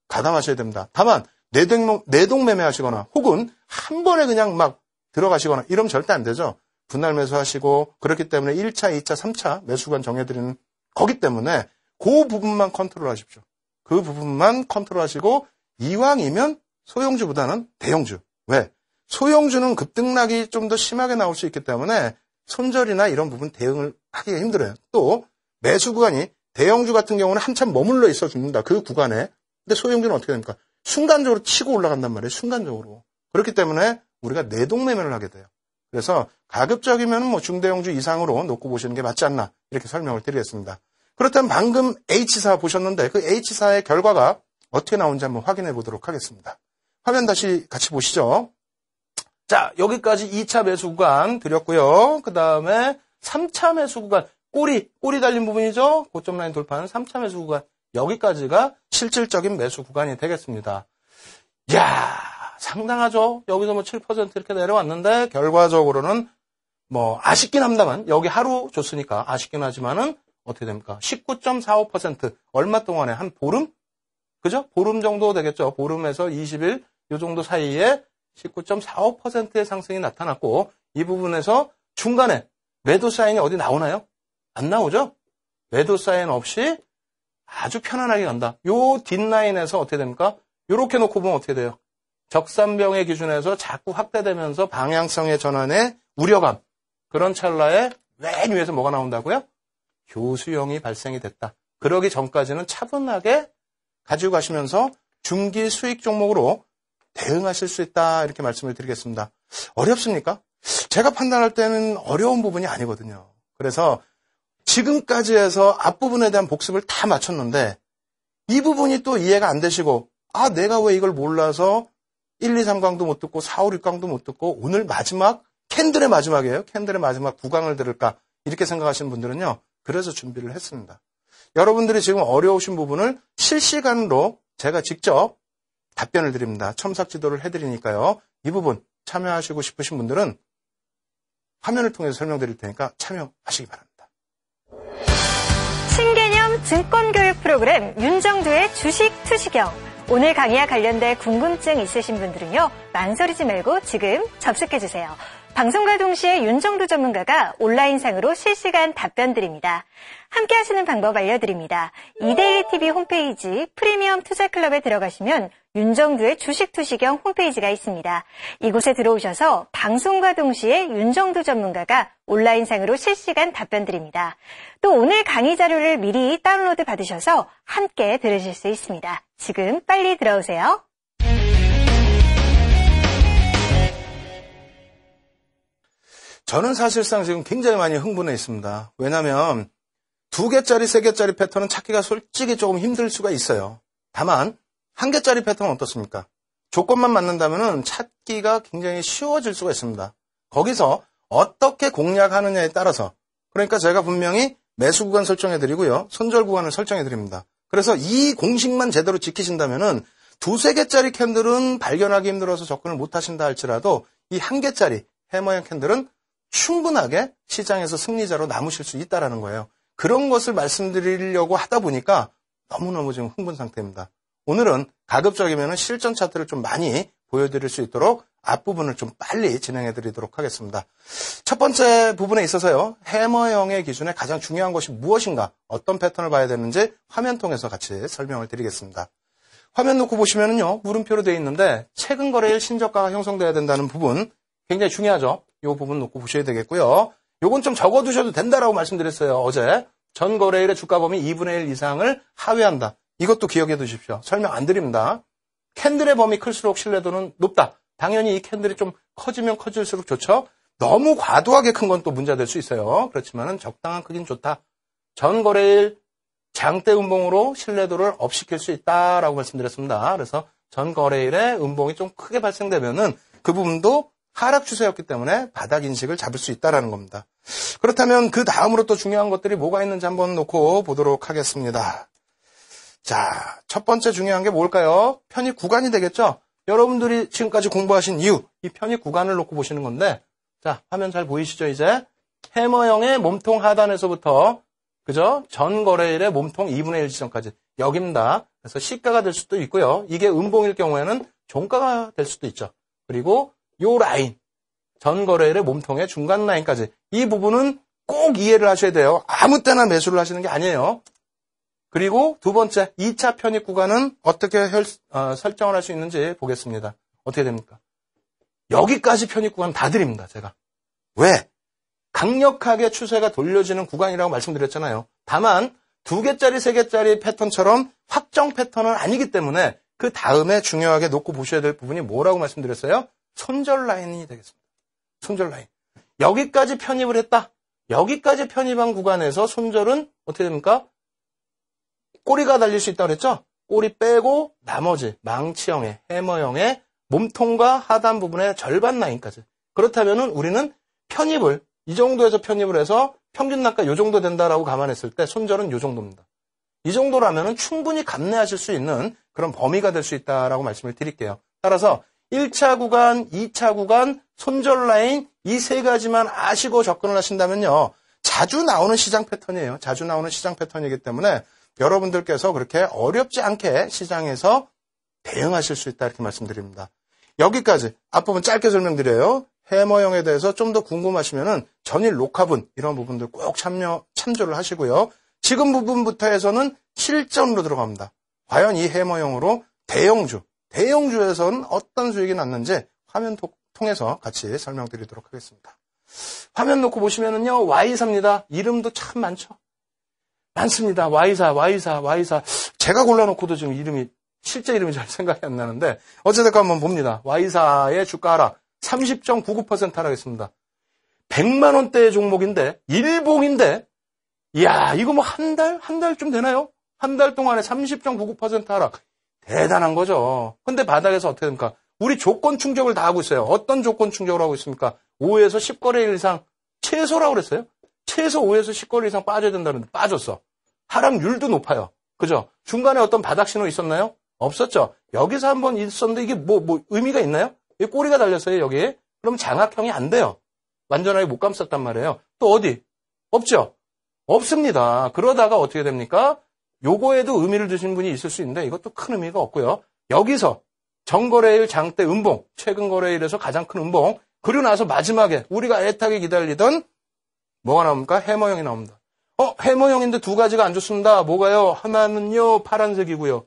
가담하셔야 됩니다. 다만 내동 매매하시거나 혹은 한 번에 그냥 막 들어가시거나 이러면 절대 안 되죠. 분할 매수하시고 그렇기 때문에 1차, 2차, 3차 매수관 정해드리는 거기 때문에 그 부분만 컨트롤하십시오. 그 부분만 컨트롤하시고 이왕이면 소형주보다는 대형주. 왜? 소형주는 급등락이 좀 더 심하게 나올 수 있기 때문에 손절이나 이런 부분 대응을 하기가 힘들어요. 또 매수 구간이 대형주 같은 경우는 한참 머물러 있어 줍니다. 그 구간에. 근데 소형주는 어떻게 됩니까? 순간적으로 치고 올라간단 말이에요. 순간적으로. 그렇기 때문에 우리가 내동 매매를 하게 돼요. 그래서 가급적이면 뭐 중대형주 이상으로 놓고 보시는 게 맞지 않나 이렇게 설명을 드리겠습니다. 그렇다면 방금 H사 보셨는데 그 H사의 결과가 어떻게 나온지 한번 확인해 보도록 하겠습니다. 화면 다시 같이 보시죠. 자, 여기까지 2차 매수 구간 드렸고요. 그 다음에 3차 매수 구간, 꼬리 달린 부분이죠. 고점 라인 돌파하는 3차 매수 구간. 여기까지가 실질적인 매수 구간이 되겠습니다. 이야, 상당하죠. 여기서 뭐 7% 이렇게 내려왔는데 결과적으로는 뭐 아쉽긴 합니다만 여기 하루 줬으니까 아쉽긴 하지만은 어떻게 됩니까? 19.45% 얼마 동안에 한 보름? 그죠? 보름 정도 되겠죠. 보름에서 20일 요 정도 사이에 19.45%의 상승이 나타났고 이 부분에서 중간에 매도 사인이 어디 나오나요? 안 나오죠? 매도 사인 없이 아주 편안하게 간다. 요 뒷라인에서 어떻게 됩니까? 요렇게 놓고 보면 어떻게 돼요? 적산병의 기준에서 자꾸 확대되면서 방향성의 전환에 우려감. 그런 찰나에 맨 위에서 뭐가 나온다고요? 교수형이 발생이 됐다. 그러기 전까지는 차분하게 가지고 가시면서 중기 수익 종목으로 대응하실 수 있다. 이렇게 말씀을 드리겠습니다. 어렵습니까? 제가 판단할 때는 어려운 부분이 아니거든요. 그래서 지금까지 해서 앞부분에 대한 복습을 다 마쳤는데 이 부분이 또 이해가 안 되시고 아 내가 왜 이걸 몰라서 1, 2, 3강도 못 듣고 4, 5, 6강도 못 듣고 오늘 마지막 캔들의 마지막이에요. 캔들의 마지막 9강을 들을까 이렇게 생각하시는 분들은요. 그래서 준비를 했습니다. 여러분들이 지금 어려우신 부분을 실시간으로 제가 직접 답변을 드립니다. 첨삭 지도를 해드리니까요. 이 부분 참여하시고 싶으신 분들은 화면을 통해서 설명드릴 테니까 참여하시기 바랍니다. 신개념 증권교육 프로그램 윤정두의 주식 투시경. 오늘 강의와 관련된 궁금증 있으신 분들은요. 망설이지 말고 지금 접속해주세요. 방송과 동시에 윤정두 전문가가 온라인상으로 실시간 답변 드립니다. 함께 하시는 방법 알려드립니다. 이데일리 TV 홈페이지 프리미엄 투자클럽에 들어가시면 윤정두의 주식 투시경 홈페이지가 있습니다. 이곳에 들어오셔서 방송과 동시에 윤정두 전문가가 온라인상으로 실시간 답변 드립니다. 또 오늘 강의 자료를 미리 다운로드 받으셔서 함께 들으실 수 있습니다. 지금 빨리 들어오세요. 저는 사실상 지금 굉장히 많이 흥분해 있습니다. 왜냐하면 2개짜리, 3개짜리 패턴은 찾기가 솔직히 조금 힘들 수가 있어요. 다만 1개짜리 패턴은 어떻습니까? 조건만 맞는다면 찾기가 굉장히 쉬워질 수가 있습니다. 거기서 어떻게 공략하느냐에 따라서 그러니까 제가 분명히 매수 구간 설정해드리고요. 손절 구간을 설정해드립니다. 그래서 이 공식만 제대로 지키신다면 2, 3개짜리 캔들은 발견하기 힘들어서 접근을 못하신다 할지라도 이 1개짜리 해머형 캔들은 충분하게 시장에서 승리자로 남으실 수 있다는 거예요. 그런 것을 말씀드리려고 하다 보니까 너무너무 지금 흥분 상태입니다. 오늘은 가급적이면 실전 차트를 좀 많이 보여드릴 수 있도록 앞부분을 좀 빨리 진행해 드리도록 하겠습니다. 첫 번째 부분에 있어서요. 해머형의 기준에 가장 중요한 것이 무엇인가, 어떤 패턴을 봐야 되는지 화면 통해서 같이 설명을 드리겠습니다. 화면 놓고 보시면은요. 물음표로 되어 있는데 최근 거래일 신저가가 형성돼야 된다는 부분 굉장히 중요하죠. 이 부분 놓고 보셔야 되겠고요. 요건 좀 적어두셔도 된다라고 말씀드렸어요. 어제 전 거래일의 주가 범위 2분의 1 이상을 하회한다. 이것도 기억해 두십시오. 설명 안 드립니다. 캔들의 범위 클수록 신뢰도는 높다. 당연히 이 캔들이 좀 커지면 커질수록 좋죠. 너무 과도하게 큰 건 또 문제가 될 수 있어요. 그렇지만은 적당한 크기는 좋다. 전 거래일 장대 음봉으로 신뢰도를 업시킬 수 있다라고 말씀드렸습니다. 그래서 전 거래일에 음봉이 좀 크게 발생되면은 그 부분도 하락 추세였기 때문에 바닥 인식을 잡을 수 있다라는 겁니다. 그렇다면 그 다음으로 또 중요한 것들이 뭐가 있는지 한번 놓고 보도록 하겠습니다. 자, 첫 번째 중요한 게 뭘까요? 편입 구간이 되겠죠? 여러분들이 지금까지 공부하신 이유, 이 편입 구간을 놓고 보시는 건데, 자, 화면 잘 보이시죠, 이제? 해머형의 몸통 하단에서부터, 그죠? 전 거래일의 몸통 2분의 1 지점까지. 여기입니다. 그래서 시가가 될 수도 있고요. 이게 음봉일 경우에는 종가가 될 수도 있죠. 그리고 요 라인, 전 거래일의 몸통의 중간 라인까지. 이 부분은 꼭 이해를 하셔야 돼요. 아무 때나 매수를 하시는 게 아니에요. 그리고 두 번째, 2차 편입 구간은 어떻게 설정을 할 수 있는지 보겠습니다. 어떻게 됩니까? 여기까지 편입 구간 다 드립니다, 제가. 왜? 강력하게 추세가 돌려지는 구간이라고 말씀드렸잖아요. 다만 2개짜리, 3개짜리 패턴처럼 확정 패턴은 아니기 때문에 그 다음에 중요하게 놓고 보셔야 될 부분이 뭐라고 말씀드렸어요? 손절 라인이 되겠습니다. 손절 라인. 여기까지 편입을 했다. 여기까지 편입한 구간에서 손절은 어떻게 됩니까? 꼬리가 달릴 수 있다고 그랬죠? 꼬리 빼고 나머지 망치형의 해머형의 몸통과 하단 부분의 절반 라인까지. 그렇다면 우리는 편입을 이 정도에서 편입을 해서 평균 단가 요 정도 된다라고 감안했을 때 손절은 요 정도입니다. 이 정도라면은 충분히 감내하실 수 있는 그런 범위가 될 수 있다라고 말씀을 드릴게요. 따라서 1차 구간, 2차 구간, 손절 라인 이 세 가지만 아시고 접근을 하신다면요. 자주 나오는 시장 패턴이에요. 자주 나오는 시장 패턴이기 때문에 여러분들께서 그렇게 어렵지 않게 시장에서 대응하실 수 있다 이렇게 말씀드립니다. 여기까지 앞부분 짧게 설명드려요. 해머형에 대해서 좀 더 궁금하시면은 전일 녹화분 이런 부분들 꼭 참조를 하시고요. 지금 부분부터 해서는 실전으로 들어갑니다. 과연 이 해머형으로 대형주에서는 어떤 수익이 났는지 화면 통해서 같이 설명드리도록 하겠습니다. 화면 놓고 보시면은요, Y사입니다. 이름도 참 많습니다. Y사. 제가 골라놓고도 지금 실제 이름이 잘 생각이 안 나는데, 어쨌든 한번 봅니다. Y사의 주가 하락, 30.99% 하락했습니다. 100만원대의 종목인데, 일봉인데, 이야, 이거 뭐 한 달쯤 되나요? 한 달 동안에 30.99% 하락. 대단한 거죠. 근데 바닥에서 어떻게 됩니까? 우리 조건 충족을 다 하고 있어요. 어떤 조건 충족을 하고 있습니까? 5에서 10거래일 이상 최소라고 그랬어요. 최소 5에서 10거래일 이상 빠져야 된다는데 빠졌어. 하락률도 높아요. 그죠? 중간에 어떤 바닥 신호 있었나요? 없었죠. 여기서 한번 있었는데 이게 뭐 의미가 있나요? 이 꼬리가 달렸어요, 여기에. 그럼 장악형이 안 돼요. 완전하게 못 감쌌단 말이에요. 또 어디? 없죠? 없습니다. 그러다가 어떻게 됩니까? 요거에도 의미를 두시는 분이 있을 수 있는데 이것도 큰 의미가 없고요. 여기서 정거래일 장대 음봉, 최근 거래일에서 가장 큰 음봉, 그리고 나서 마지막에 우리가 애타게 기다리던 뭐가 나옵니까? 해머형이 나옵니다. 해머형인데 두 가지가 안 좋습니다. 뭐가요? 하나는요, 파란색이고요.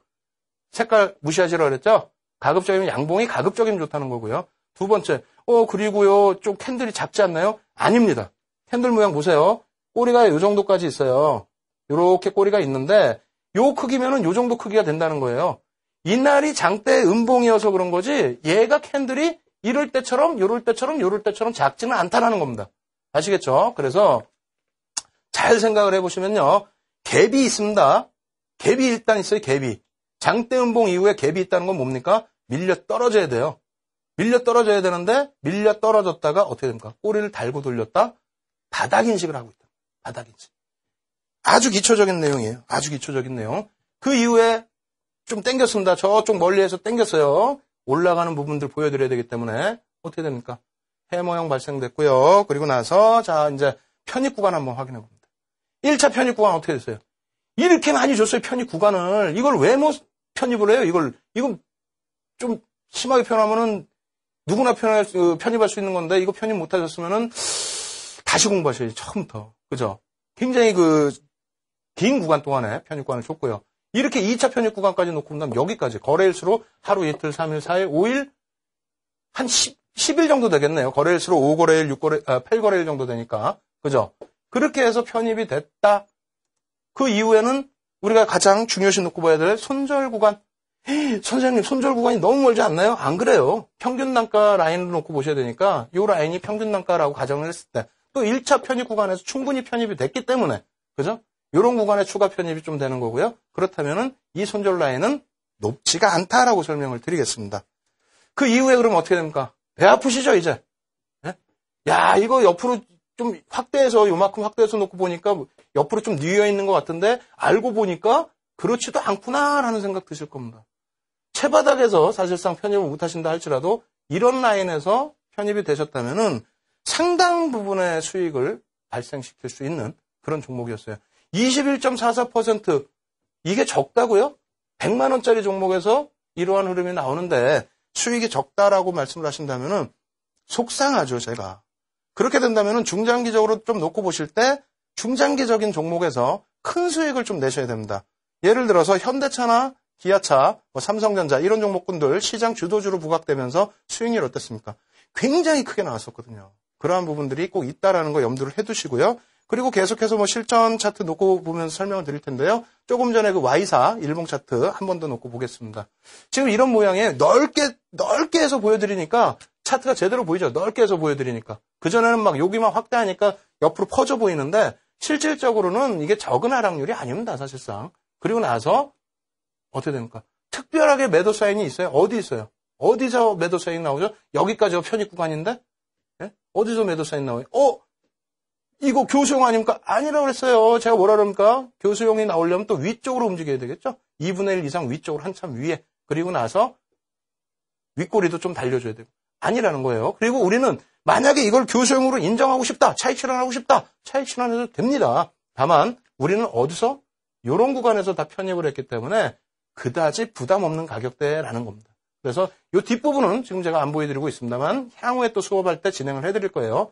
색깔 무시하시라 그랬죠? 가급적이면 양봉이 가급적이면 좋다는 거고요. 두 번째, 그리고요, 좀 캔들이 작지 않나요? 아닙니다. 캔들 모양 보세요. 꼬리가 요 정도까지 있어요. 요렇게 꼬리가 있는데, 요 크기면은 요 정도 크기가 된다는 거예요. 이날이 장대 음봉이어서 그런 거지, 얘가 캔들이 이럴 때처럼, 요럴 때처럼 작지는 않다라는 겁니다. 아시겠죠? 그래서, 잘 생각을 해보시면요. 갭이 있습니다. 갭이 일단 있어요, 갭이. 장대 음봉 이후에 갭이 있다는 건 뭡니까? 밀려 떨어져야 돼요. 밀려 떨어져야 되는데, 밀려 떨어졌다가 어떻게 됩니까? 꼬리를 달고 돌렸다? 바닥 인식을 하고 있다. 바닥 인식. 아주 기초적인 내용이에요. 아주 기초적인 내용. 그 이후에 좀 땡겼습니다. 저쪽 멀리에서 땡겼어요. 올라가는 부분들 보여드려야 되기 때문에 어떻게 됩니까? 해머형 발생됐고요. 그리고 나서 자 이제 편입 구간 한번 확인해 봅니다. 1차 편입 구간 어떻게 됐어요? 이렇게 많이 줬어요. 편입 구간을. 이걸 왜 못 편입을 해요? 이건 좀 심하게 표현하면은 누구나 편입할 수 있는 건데 이거 편입 못 하셨으면은 다시 공부하셔야지. 처음부터. 그죠? 굉장히 긴 구간 동안에 편입 구간을 줬고요. 이렇게 2차 편입 구간까지 놓고 본다면 여기까지 거래일수로 하루, 이틀, 3일, 4일, 5일 한 10일 정도 되겠네요. 거래일수로 5거래일, 8거래일 정도 되니까. 그죠? 그렇게 해서 편입이 됐다. 그 이후에는 우리가 가장 중요시 놓고 봐야 될 손절 구간. 선생님, 손절 구간이 너무 멀지 않나요? 안 그래요. 평균 단가 라인을 놓고 보셔야 되니까 이 라인이 평균 단가라고 가정을 했을 때 또 1차 편입 구간에서 충분히 편입이 됐기 때문에 그죠? 이런 구간에 추가 편입이 좀 되는 거고요. 그렇다면은 이 손절 라인은 높지가 않다라고 설명을 드리겠습니다. 그 이후에 그러면 어떻게 됩니까? 배 아프시죠, 이제? 네? 야, 이거 옆으로 좀 확대해서 요만큼 확대해서 놓고 보니까 옆으로 좀 뉘어 있는 것 같은데 알고 보니까 그렇지도 않구나라는 생각 드실 겁니다. 채바닥에서 사실상 편입을 못 하신다 할지라도 이런 라인에서 편입이 되셨다면은 상당 부분의 수익을 발생시킬 수 있는 그런 종목이었어요. 21.44% 이게 적다고요? 100만 원짜리 종목에서 이러한 흐름이 나오는데 수익이 적다라고 말씀을 하신다면은 속상하죠, 제가. 그렇게 된다면은 중장기적으로 좀 놓고 보실 때 중장기적인 종목에서 큰 수익을 좀 내셔야 됩니다. 예를 들어서 현대차나 기아차, 삼성전자 이런 종목군들 시장 주도주로 부각되면서 수익률 어땠습니까? 굉장히 크게 나왔었거든요. 그러한 부분들이 꼭 있다라는 거 염두를 해두시고요. 그리고 계속해서 실전 차트 놓고 보면서 설명을 드릴 텐데요. 조금 전에 그 Y사 일봉 차트 한 번 더 놓고 보겠습니다. 지금 이런 모양에 넓게 해서 보여드리니까 차트가 제대로 보이죠? 넓게 해서 보여드리니까. 그전에는 막 여기만 확대하니까 옆으로 퍼져 보이는데 실질적으로는 이게 적은 하락률이 아닙니다, 사실상. 그리고 나서 어떻게 됩니까? 특별하게 매도 사인이 있어요? 어디 있어요? 어디서 매도 사인 나오죠? 여기까지가 편입 구간인데? 예? 어디서 매도 사인 나와요? 이거 교수용 아닙니까? 아니라고 그랬어요. 제가 뭐라 그럽니까? 교수용이 나오려면 또 위쪽으로 움직여야 되겠죠? 2분의 1 이상 위쪽으로 한참 위에. 그리고 나서 윗꼬리도 좀 달려줘야 되고. 아니라는 거예요. 그리고 우리는 만약에 이걸 교수용으로 인정하고 싶다. 차익 실현하고 싶다. 차익 실현해도 됩니다. 다만 우리는 어디서? 이런 구간에서 다 편입을 했기 때문에 그다지 부담 없는 가격대라는 겁니다. 그래서 이 뒷부분은 지금 제가 안 보여드리고 있습니다만 향후에 또 수업할 때 진행을 해드릴 거예요.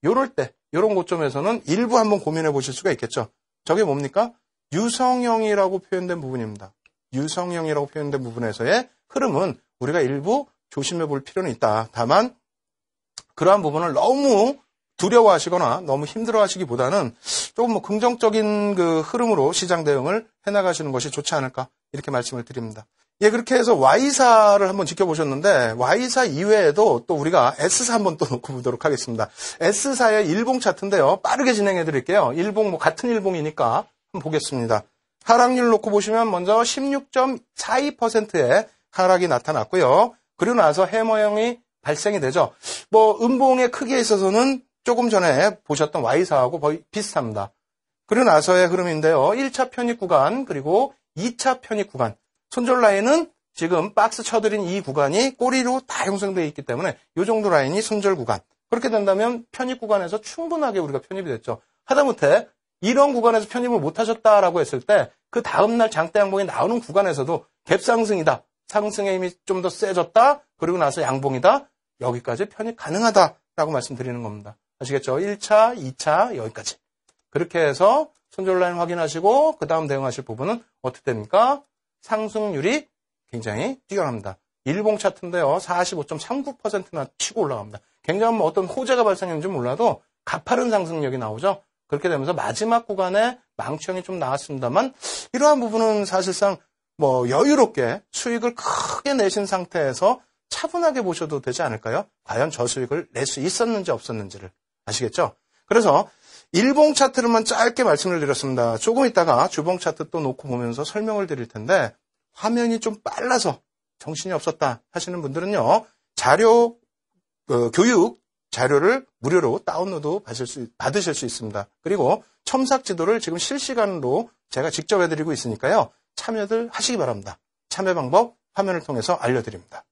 요럴 때, 요런 고점에서는 일부 한번 고민해 보실 수가 있겠죠. 저게 뭡니까? 유성형이라고 표현된 부분입니다. 유성형이라고 표현된 부분에서의 흐름은 우리가 일부 조심해 볼 필요는 있다. 다만 그러한 부분을 너무 두려워하시거나 너무 힘들어하시기보다는 조금 뭐 긍정적인 그 흐름으로 시장 대응을 해나가시는 것이 좋지 않을까 이렇게 말씀을 드립니다. 예, 그렇게 해서 Y사를 한번 지켜보셨는데 Y사 이외에도 또 우리가 S사 한번 또 놓고 보도록 하겠습니다. S사의 일봉 차트인데요. 빠르게 진행해 드릴게요. 일봉 같은 일봉이니까 한번 보겠습니다. 하락률 놓고 보시면 먼저 16.42%의 하락이 나타났고요. 그리고 나서 해머형이 발생이 되죠. 뭐 음봉의 크기에 있어서는 조금 전에 보셨던 Y사하고 거의 비슷합니다. 그리고 나서의 흐름인데요. 1차 편입 구간 그리고 2차 편입 구간. 손절 라인은 지금 박스 쳐드린 이 구간이 꼬리로 다 형성되어 있기 때문에 이 정도 라인이 손절 구간. 그렇게 된다면 편입 구간에서 충분하게 우리가 편입이 됐죠. 하다못해 이런 구간에서 편입을 못하셨다라고 했을 때 그 다음날 장대 양봉이 나오는 구간에서도 갭상승이다. 상승의 힘이 좀 더 세졌다. 그리고 나서 양봉이다. 여기까지 편입 가능하다라고 말씀드리는 겁니다. 아시겠죠? 1차, 2차 여기까지. 그렇게 해서 손절 라인 확인하시고 그 다음 대응하실 부분은 어떻게 됩니까? 상승률이 굉장히 뛰어납니다. 일봉 차트인데요. 45.39%나 치고 올라갑니다. 굉장히 뭐 어떤 호재가 발생했는지 몰라도 가파른 상승력이 나오죠. 그렇게 되면서 마지막 구간에 망치형이 좀 나왔습니다만 이러한 부분은 사실상 뭐 여유롭게 수익을 크게 내신 상태에서 차분하게 보셔도 되지 않을까요? 과연 저 수익을 낼 수 있었는지 없었는지를 아시겠죠? 그래서 일봉 차트를만 짧게 말씀을 드렸습니다. 조금 있다가 주봉 차트 또 놓고 보면서 설명을 드릴 텐데 화면이 좀 빨라서 정신이 없었다 하시는 분들은요. 자료 교육 자료를 무료로 다운로드 받으실 수 있습니다. 그리고 첨삭 지도를 지금 실시간으로 제가 직접 해드리고 있으니까요. 참여들 하시기 바랍니다. 참여 방법 화면을 통해서 알려드립니다.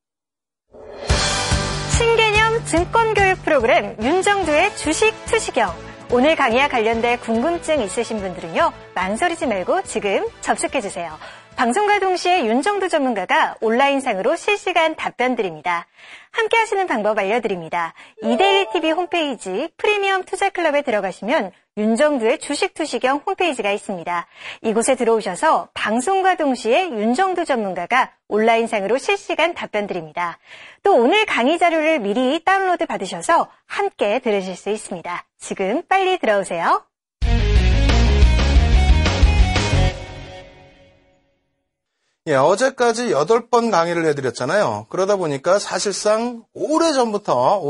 신개념 증권교육 프로그램 윤정두의 주식 투시경. 오늘 강의와 관련된 궁금증 있으신 분들은요. 망설이지 말고 지금 접속해주세요. 방송과 동시에 윤정두 전문가가 온라인상으로 실시간 답변 드립니다. 함께 하시는 방법 알려드립니다. 이데일리TV 홈페이지 프리미엄 투자클럽에 들어가시면 윤정두의 주식 투시경 홈페이지가 있습니다. 이곳에 들어오셔서 방송과 동시에 윤정두 전문가가 온라인상으로 실시간 답변 드립니다. 또 오늘 강의 자료를 미리 다운로드 받으셔서 함께 들으실 수 있습니다. 지금 빨리 들어오세요. 예, 어제까지 8번 강의를 해드렸잖아요. 그러다 보니까 사실상 오래전부터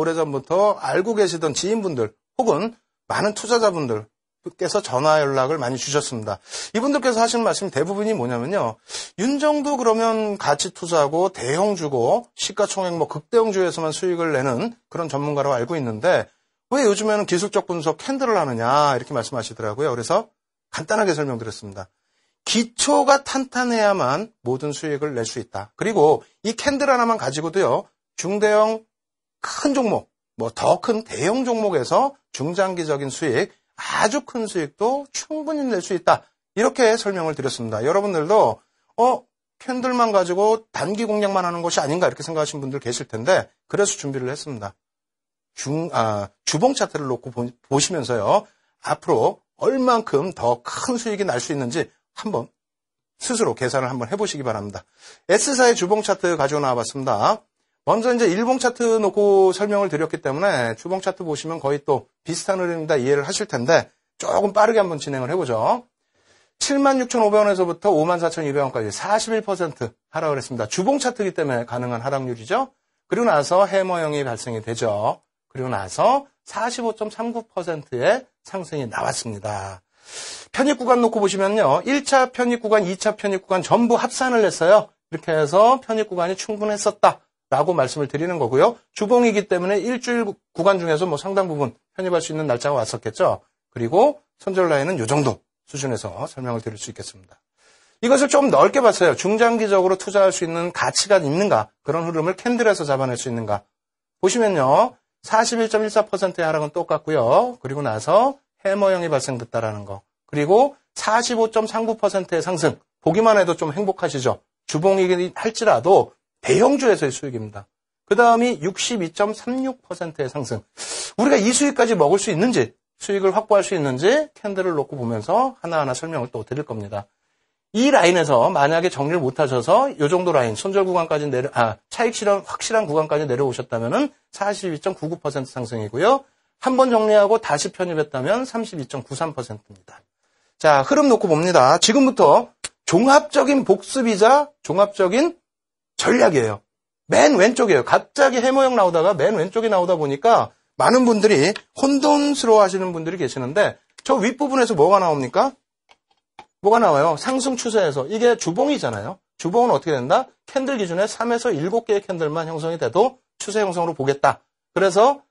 알고 계시던 지인분들 혹은 많은 투자자분들께서 전화 연락을 많이 주셨습니다. 이분들께서 하시는 말씀이 대부분이 뭐냐면요. 윤정두 그러면 가치 투자하고 대형주고 시가총액 뭐 극대형주에서만 수익을 내는 그런 전문가로 알고 있는데 왜 요즘에는 기술적 분석 캔들을 하느냐 이렇게 말씀하시더라고요. 그래서 간단하게 설명드렸습니다. 기초가 탄탄해야만 모든 수익을 낼 수 있다. 그리고 이 캔들 하나만 가지고도요. 중대형 큰 종목, 뭐 더 큰 대형 종목에서 중장기적인 수익, 아주 큰 수익도 충분히 낼 수 있다. 이렇게 설명을 드렸습니다. 여러분들도 캔들만 가지고 단기 공략만 하는 것이 아닌가 이렇게 생각하시는 분들 계실 텐데 그래서 준비를 했습니다. 주봉 차트를 놓고 보시면서요. 앞으로 얼만큼 더 큰 수익이 날 수 있는지 한번 스스로 계산을 한번 해보시기 바랍니다. S사의 주봉 차트 가지고 나와봤습니다. 먼저 이제 일봉 차트 놓고 설명을 드렸기 때문에 주봉 차트 보시면 거의 또 비슷한 흐름입니다. 이해를 하실 텐데 조금 빠르게 한번 진행을 해보죠. 76,500원에서부터 54,200원까지 41% 하락을 했습니다. 주봉 차트이기 때문에 가능한 하락률이죠. 그리고 나서 해머형이 발생이 되죠. 그리고 나서 45.39%의 상승이 나왔습니다. 편입 구간 놓고 보시면요. 1차 편입 구간, 2차 편입 구간 전부 합산을 했어요. 이렇게 해서 편입 구간이 충분했었다라고 말씀을 드리는 거고요. 주봉이기 때문에 일주일 구간 중에서 뭐 상당 부분 편입할 수 있는 날짜가 왔었겠죠. 그리고 손절 라인은 이 정도 수준에서 설명을 드릴 수 있겠습니다. 이것을 좀 넓게 봤어요. 중장기적으로 투자할 수 있는 가치가 있는가? 그런 흐름을 캔들에서 잡아낼 수 있는가? 보시면요. 41.14%의 하락은 똑같고요. 그리고 나서 해머형이 발생됐다라는 거. 그리고 45.39%의 상승. 보기만 해도 좀 행복하시죠? 주봉이긴 할지라도 대형주에서의 수익입니다. 그 다음이 62.36%의 상승. 우리가 이 수익까지 먹을 수 있는지, 수익을 확보할 수 있는지 캔들을 놓고 보면서 하나하나 설명을 또 드릴 겁니다. 이 라인에서 만약에 정리를 못 하셔서 이 정도 라인, 손절 구간까지 차익 실현 확실한 구간까지 내려오셨다면은 42.99% 상승이고요. 한번 정리하고 다시 편입했다면 32.93%입니다. 자, 흐름 놓고 봅니다. 지금부터 종합적인 복습이자 종합적인 전략이에요. 맨 왼쪽이에요. 갑자기 해머형 나오다가 맨 왼쪽이 나오다 보니까 많은 분들이 혼돈스러워 하시는 분들이 계시는데 저 윗부분에서 뭐가 나옵니까? 뭐가 나와요? 상승 추세에서. 이게 주봉이잖아요. 주봉은 어떻게 된다? 캔들 기준에 3에서 7개의 캔들만 형성이 돼도 추세 형성으로 보겠다. 그래서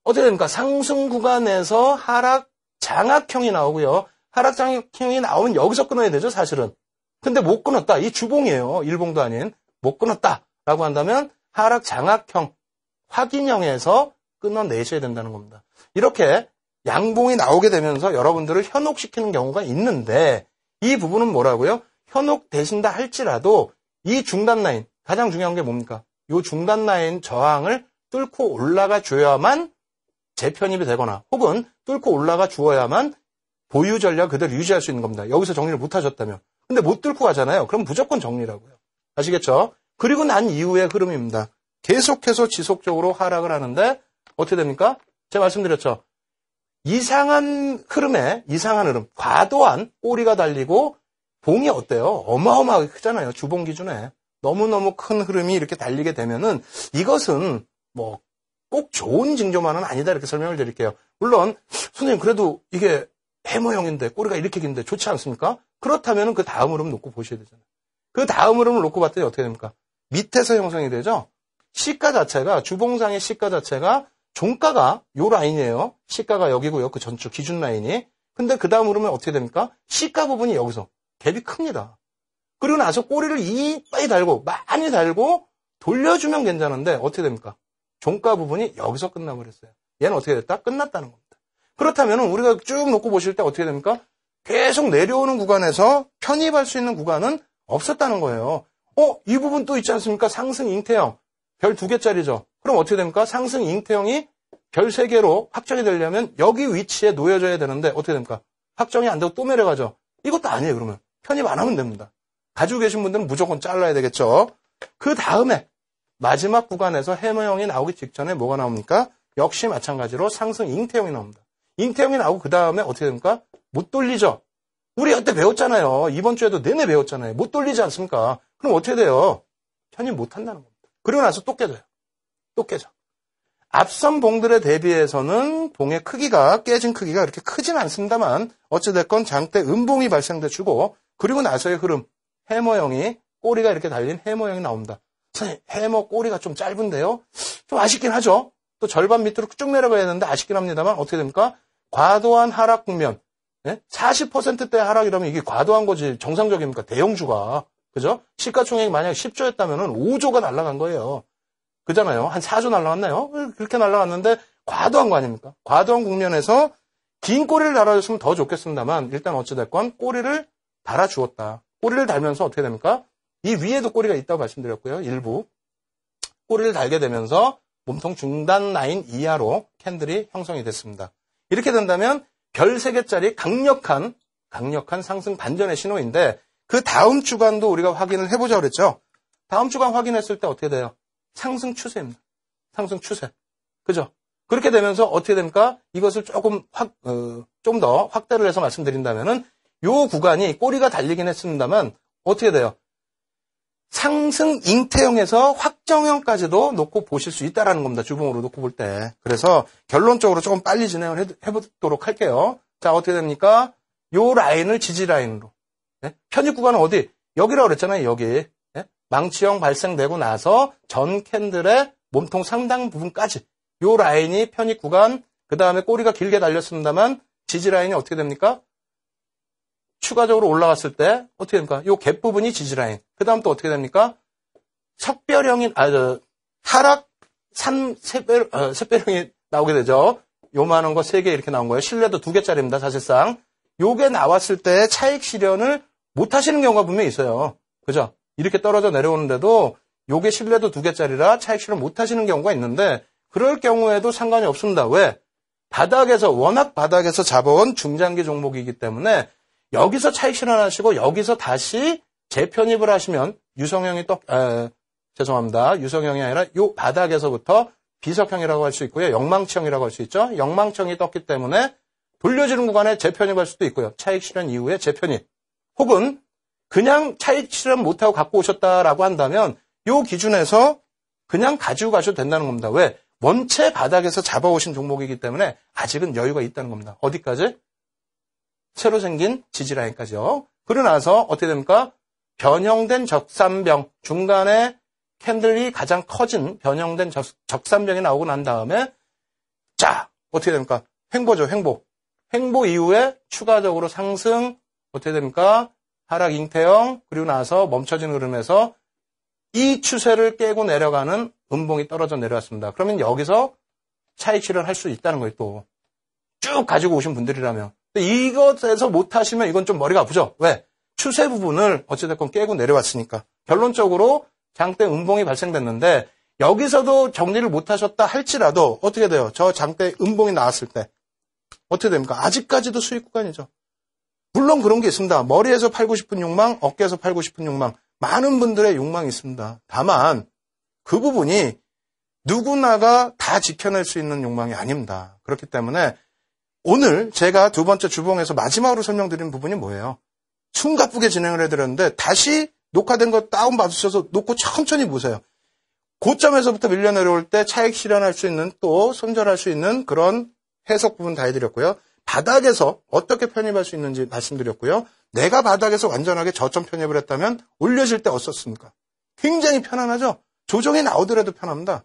어떻게 됩니까? 상승 구간에서 하락 장악형이 나오고요. 하락 장악형이 나오면 여기서 끊어야 되죠, 사실은. 근데 못 끊었다. 이 주봉이에요. 일봉도 아닌. 못 끊었다라고 한다면 하락 장악형, 확인형에서 끊어내셔야 된다는 겁니다. 이렇게 양봉이 나오게 되면서 여러분들을 현혹시키는 경우가 있는데 이 부분은 뭐라고요? 현혹되신다 할지라도 이 중단 라인, 가장 중요한 게 뭡니까? 이 중단 라인 저항을 뚫고 올라가 줘야만 재편입이 되거나 혹은 뚫고 올라가 주어야만 보유 전략 그대로 유지할 수 있는 겁니다. 여기서 정리를 못 하셨다면. 근데 못 뚫고 가잖아요. 그럼 무조건 정리라고요. 아시겠죠? 그리고 난 이후의 흐름입니다. 계속해서 지속적으로 하락을 하는데 어떻게 됩니까? 제가 말씀드렸죠. 이상한 흐름, 과도한 꼬리가 달리고 봉이 어때요? 어마어마하게 크잖아요. 주봉 기준에. 너무너무 큰 흐름이 이렇게 달리게 되면은 이것은 뭐 꼭 좋은 징조만은 아니다 이렇게 설명을 드릴게요. 물론 선생님 그래도 이게 해머형인데 꼬리가 이렇게 긴데 좋지 않습니까? 그렇다면 그 다음 흐름 놓고 보셔야 되잖아요. 그 다음 흐름을 놓고 봤더니 어떻게 됩니까? 밑에서 형성이 되죠. 시가 자체가 주봉상의 시가 자체가 종가가 요 라인이에요. 시가가 여기고요. 그 전주 기준 라인이. 근데 그 다음 흐름은 어떻게 됩니까? 시가 부분이 여기서 갭이 큽니다. 그리고 나서 꼬리를 이빨이 달고 많이 달고 돌려주면 괜찮은데 어떻게 됩니까? 종가 부분이 여기서 끝나버렸어요. 얘는 어떻게 됐다? 끝났다는 겁니다. 그렇다면 우리가 쭉 놓고 보실 때 어떻게 됩니까? 계속 내려오는 구간에서 편입할 수 있는 구간은 없었다는 거예요. 이 부분 또 있지 않습니까? 상승 잉태형. 별 2개짜리죠. 그럼 어떻게 됩니까? 상승 잉태형이 별 3개로 확정이 되려면 여기 위치에 놓여져야 되는데 어떻게 됩니까? 확정이 안 되고 또 내려가죠. 이것도 아니에요. 그러면 편입 안 하면 됩니다. 가지고 계신 분들은 무조건 잘라야 되겠죠. 그 다음에 마지막 구간에서 해머형이 나오기 직전에 뭐가 나옵니까? 역시 마찬가지로 상승 잉태형이 나옵니다. 잉태형이 나오고 그 다음에 어떻게 됩니까? 못 돌리죠. 우리 그때 배웠잖아요. 이번 주에도 내내 배웠잖아요. 못 돌리지 않습니까? 그럼 어떻게 돼요? 편입 못 한다는 겁니다. 그리고 나서 또 깨져요. 또 깨져. 앞선 봉들에 대비해서는 봉의 크기가, 깨진 크기가 그렇게 크진 않습니다만 어찌됐건 장대 음봉이 발생돼 주고 그리고 나서의 흐름, 해머형이 꼬리가 이렇게 달린 해머형이 나옵니다. 선생님, 해머 꼬리가 좀 짧은데요? 좀 아쉽긴 하죠. 또 절반 밑으로 쭉 내려가야 되는데 아쉽긴 합니다만 어떻게 됩니까? 과도한 하락 국면. 40%대 하락이라면 이게 과도한 거지 정상적입니까? 대형주가. 그죠? 시가총액이 만약 10조였다면 5조가 날아간 거예요. 그잖아요. 한 4조 날아갔나요? 그렇게 날아갔는데 과도한 거 아닙니까? 과도한 국면에서 긴 꼬리를 달아줬으면 더 좋겠습니다만 일단 어찌됐건 꼬리를 달아주었다. 꼬리를 달면서 어떻게 됩니까? 이 위에도 꼬리가 있다고 말씀드렸고요. 일부. 꼬리를 달게 되면서 몸통 중단 라인 이하로 캔들이 형성이 됐습니다. 이렇게 된다면 별 3개짜리 강력한 상승 반전의 신호인데 그 다음 주간도 우리가 확인을 해보자고 그랬죠. 다음 주간 확인했을 때 어떻게 돼요? 상승 추세입니다. 상승 추세. 그죠? 그렇게 되면서 어떻게 됩니까? 이것을 조금 좀 더 확대를 해서 말씀드린다면은 요 구간이 꼬리가 달리긴 했습니다만 어떻게 돼요? 상승 잉태형에서 확정형까지도 놓고 보실 수 있다라는 겁니다. 주봉으로 놓고 볼 때. 그래서 결론적으로 조금 빨리 진행을 해보도록 할게요. 자, 어떻게 됩니까? 요 라인을 지지 라인으로. 편입 구간은 어디? 여기라고 그랬잖아요. 여기. 망치형 발생되고 나서 전 캔들의 몸통 상당 부분까지 요 라인이 편입 구간, 그 다음에 꼬리가 길게 달렸습니다만 지지라인이 어떻게 됩니까? 추가적으로 올라갔을 때 어떻게 됩니까? 요 갭 부분이 지지라인. 그 다음 또 어떻게 됩니까? 하락 샛별형이 나오게 되죠. 요만한 거 3개 이렇게 나온 거예요. 신뢰도 2개짜리입니다, 사실상. 요게 나왔을 때 차익 실현을 못 하시는 경우가 분명히 있어요. 그죠? 이렇게 떨어져 내려오는데도 요게 신뢰도 2개짜리라 차익 실현 못 하시는 경우가 있는데, 그럴 경우에도 상관이 없습니다. 왜? 워낙 바닥에서 잡아온 중장기 종목이기 때문에 여기서 차익 실현하시고 여기서 다시 재편입을 하시면 유성형이 유성형이 아니라 요 바닥에서부터 비석형이라고 할 수 있고요. 영망치형이라고 할 수 있죠. 영망치형이 떴기 때문에 돌려지는 구간에 재편입할 수도 있고요. 차익 실현 이후에 재편입. 혹은 그냥 차익 실현 못하고 갖고 오셨다라고 한다면 요 기준에서 그냥 가지고 가셔도 된다는 겁니다. 왜? 원체 바닥에서 잡아오신 종목이기 때문에 아직은 여유가 있다는 겁니다. 어디까지? 새로 생긴 지지라인까지요. 그러고 나서 어떻게 됩니까? 변형된 적산병, 중간에 캔들이 가장 커진 변형된 적산병이 나오고 난 다음에 자, 어떻게 됩니까? 횡보죠, 횡보. 횡보 이후에 추가적으로 상승, 어떻게 됩니까? 하락 잉태형, 그리고 나서 멈춰진 흐름에서 이 추세를 깨고 내려가는 음봉이 떨어져 내려왔습니다. 그러면 여기서 차익 실현할 수 있다는 거예요, 또. 쭉 가지고 오신 분들이라면. 근데 이것에서 못하시면 이건 좀 머리가 아프죠? 왜? 추세 부분을 어찌됐건 깨고 내려왔으니까. 결론적으로 장대 음봉이 발생됐는데 여기서도 정리를 못하셨다 할지라도 어떻게 돼요? 저 장대 음봉이 나왔을 때 어떻게 됩니까? 아직까지도 수익 구간이죠. 물론 그런 게 있습니다. 머리에서 팔고 싶은 욕망, 어깨에서 팔고 싶은 욕망. 많은 분들의 욕망이 있습니다. 다만 그 부분이 누구나가 다 지켜낼 수 있는 욕망이 아닙니다. 그렇기 때문에 오늘 제가 두 번째 주봉에서 마지막으로 설명드린 부분이 뭐예요? 숨가쁘게 진행을 해드렸는데 다시 녹화된 거 다운받으셔서 놓고 천천히 보세요. 고점에서부터 밀려 내려올 때 차익 실현할 수 있는 또 손절할 수 있는 그런 해석 부분 다 해드렸고요. 바닥에서 어떻게 편입할 수 있는지 말씀드렸고요. 내가 바닥에서 완전하게 저점 편입을 했다면 올려질 때 어떻습니까? 굉장히 편안하죠? 조정이 나오더라도 편합니다.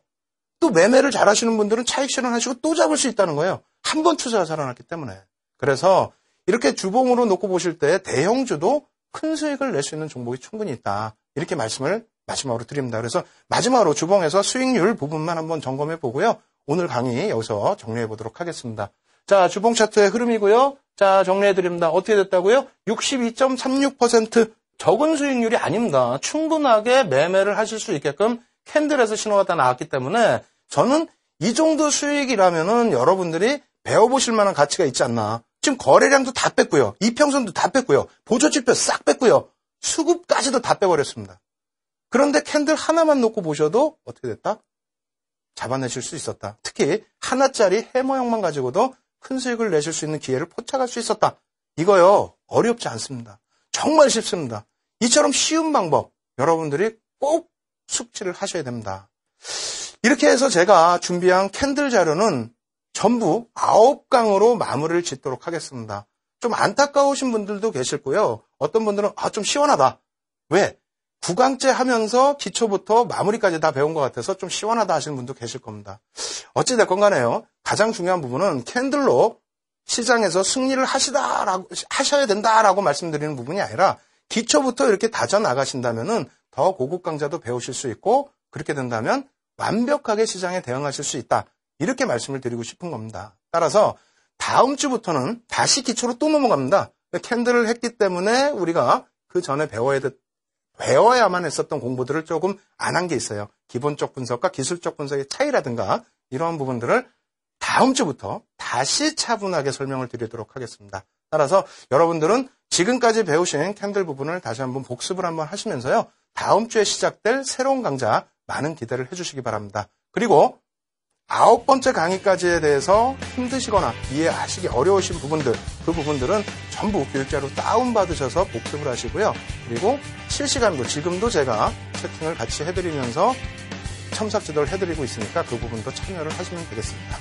또 매매를 잘하시는 분들은 차익 실현하시고 또 잡을 수 있다는 거예요. 한 번 투자가 살아났기 때문에. 그래서 이렇게 주봉으로 놓고 보실 때 대형주도 큰 수익을 낼 수 있는 종목이 충분히 있다. 이렇게 말씀을 마지막으로 드립니다. 그래서 마지막으로 주봉에서 수익률 부분만 한번 점검해 보고요. 오늘 강의 여기서 정리해 보도록 하겠습니다. 자, 주봉 차트의 흐름이고요. 자, 정리해 드립니다. 어떻게 됐다고요? 62.36% 적은 수익률이 아닙니다. 충분하게 매매를 하실 수 있게끔 캔들에서 신호가 다 나왔기 때문에 저는 이 정도 수익이라면은 여러분들이 배워보실 만한 가치가 있지 않나. 지금 거래량도 다 뺐고요. 이평선도 다 뺐고요. 보조지표 싹 뺐고요. 수급까지도 다 빼버렸습니다. 그런데 캔들 하나만 놓고 보셔도 어떻게 됐다? 잡아내실 수 있었다. 특히 하나짜리 해모형만 가지고도 큰 수익을 내실 수 있는 기회를 포착할 수 있었다. 이거요. 어렵지 않습니다. 정말 쉽습니다. 이처럼 쉬운 방법 여러분들이 꼭 숙지를 하셔야 됩니다. 이렇게 해서 제가 준비한 캔들 자료는 전부 9강으로 마무리를 짓도록 하겠습니다. 좀 안타까우신 분들도 계실 거고요. 어떤 분들은 좀 시원하다. 왜? 9강째 하면서 기초부터 마무리까지 다 배운 것 같아서 좀 시원하다 하시는 분도 계실 겁니다. 어찌됐건 간에요. 가장 중요한 부분은 캔들로 시장에서 승리를 하셔야 된다라고 말씀드리는 부분이 아니라 기초부터 이렇게 다져나가신다면은 더 고급 강좌도 배우실 수 있고 그렇게 된다면 완벽하게 시장에 대응하실 수 있다. 이렇게 말씀을 드리고 싶은 겁니다. 따라서 다음 주부터는 다시 기초로 또 넘어갑니다. 캔들을 했기 때문에 우리가 그 전에 배워야만 했었던 공부들을 조금 안 한 게 있어요. 기본적 분석과 기술적 분석의 차이라든가 이러한 부분들을 다음 주부터 다시 차분하게 설명을 드리도록 하겠습니다. 따라서 여러분들은 지금까지 배우신 캔들 부분을 다시 한번 복습을 한번 하시면서요. 다음 주에 시작될 새로운 강좌 많은 기대를 해주시기 바랍니다. 그리고 9번째 강의까지에 대해서 힘드시거나 이해하시기 어려우신 부분들, 그 부분들은 전부 교육자료 다운받으셔서 복습을 하시고요. 그리고 실시간도 지금도 제가 채팅을 같이 해드리면서 첨삭 지도를 해드리고 있으니까 그 부분도 참여를 하시면 되겠습니다.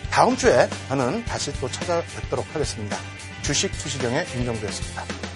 다음 주에 저는 다시 또 찾아뵙도록 하겠습니다. 주식 투시경의 윤정두였습니다.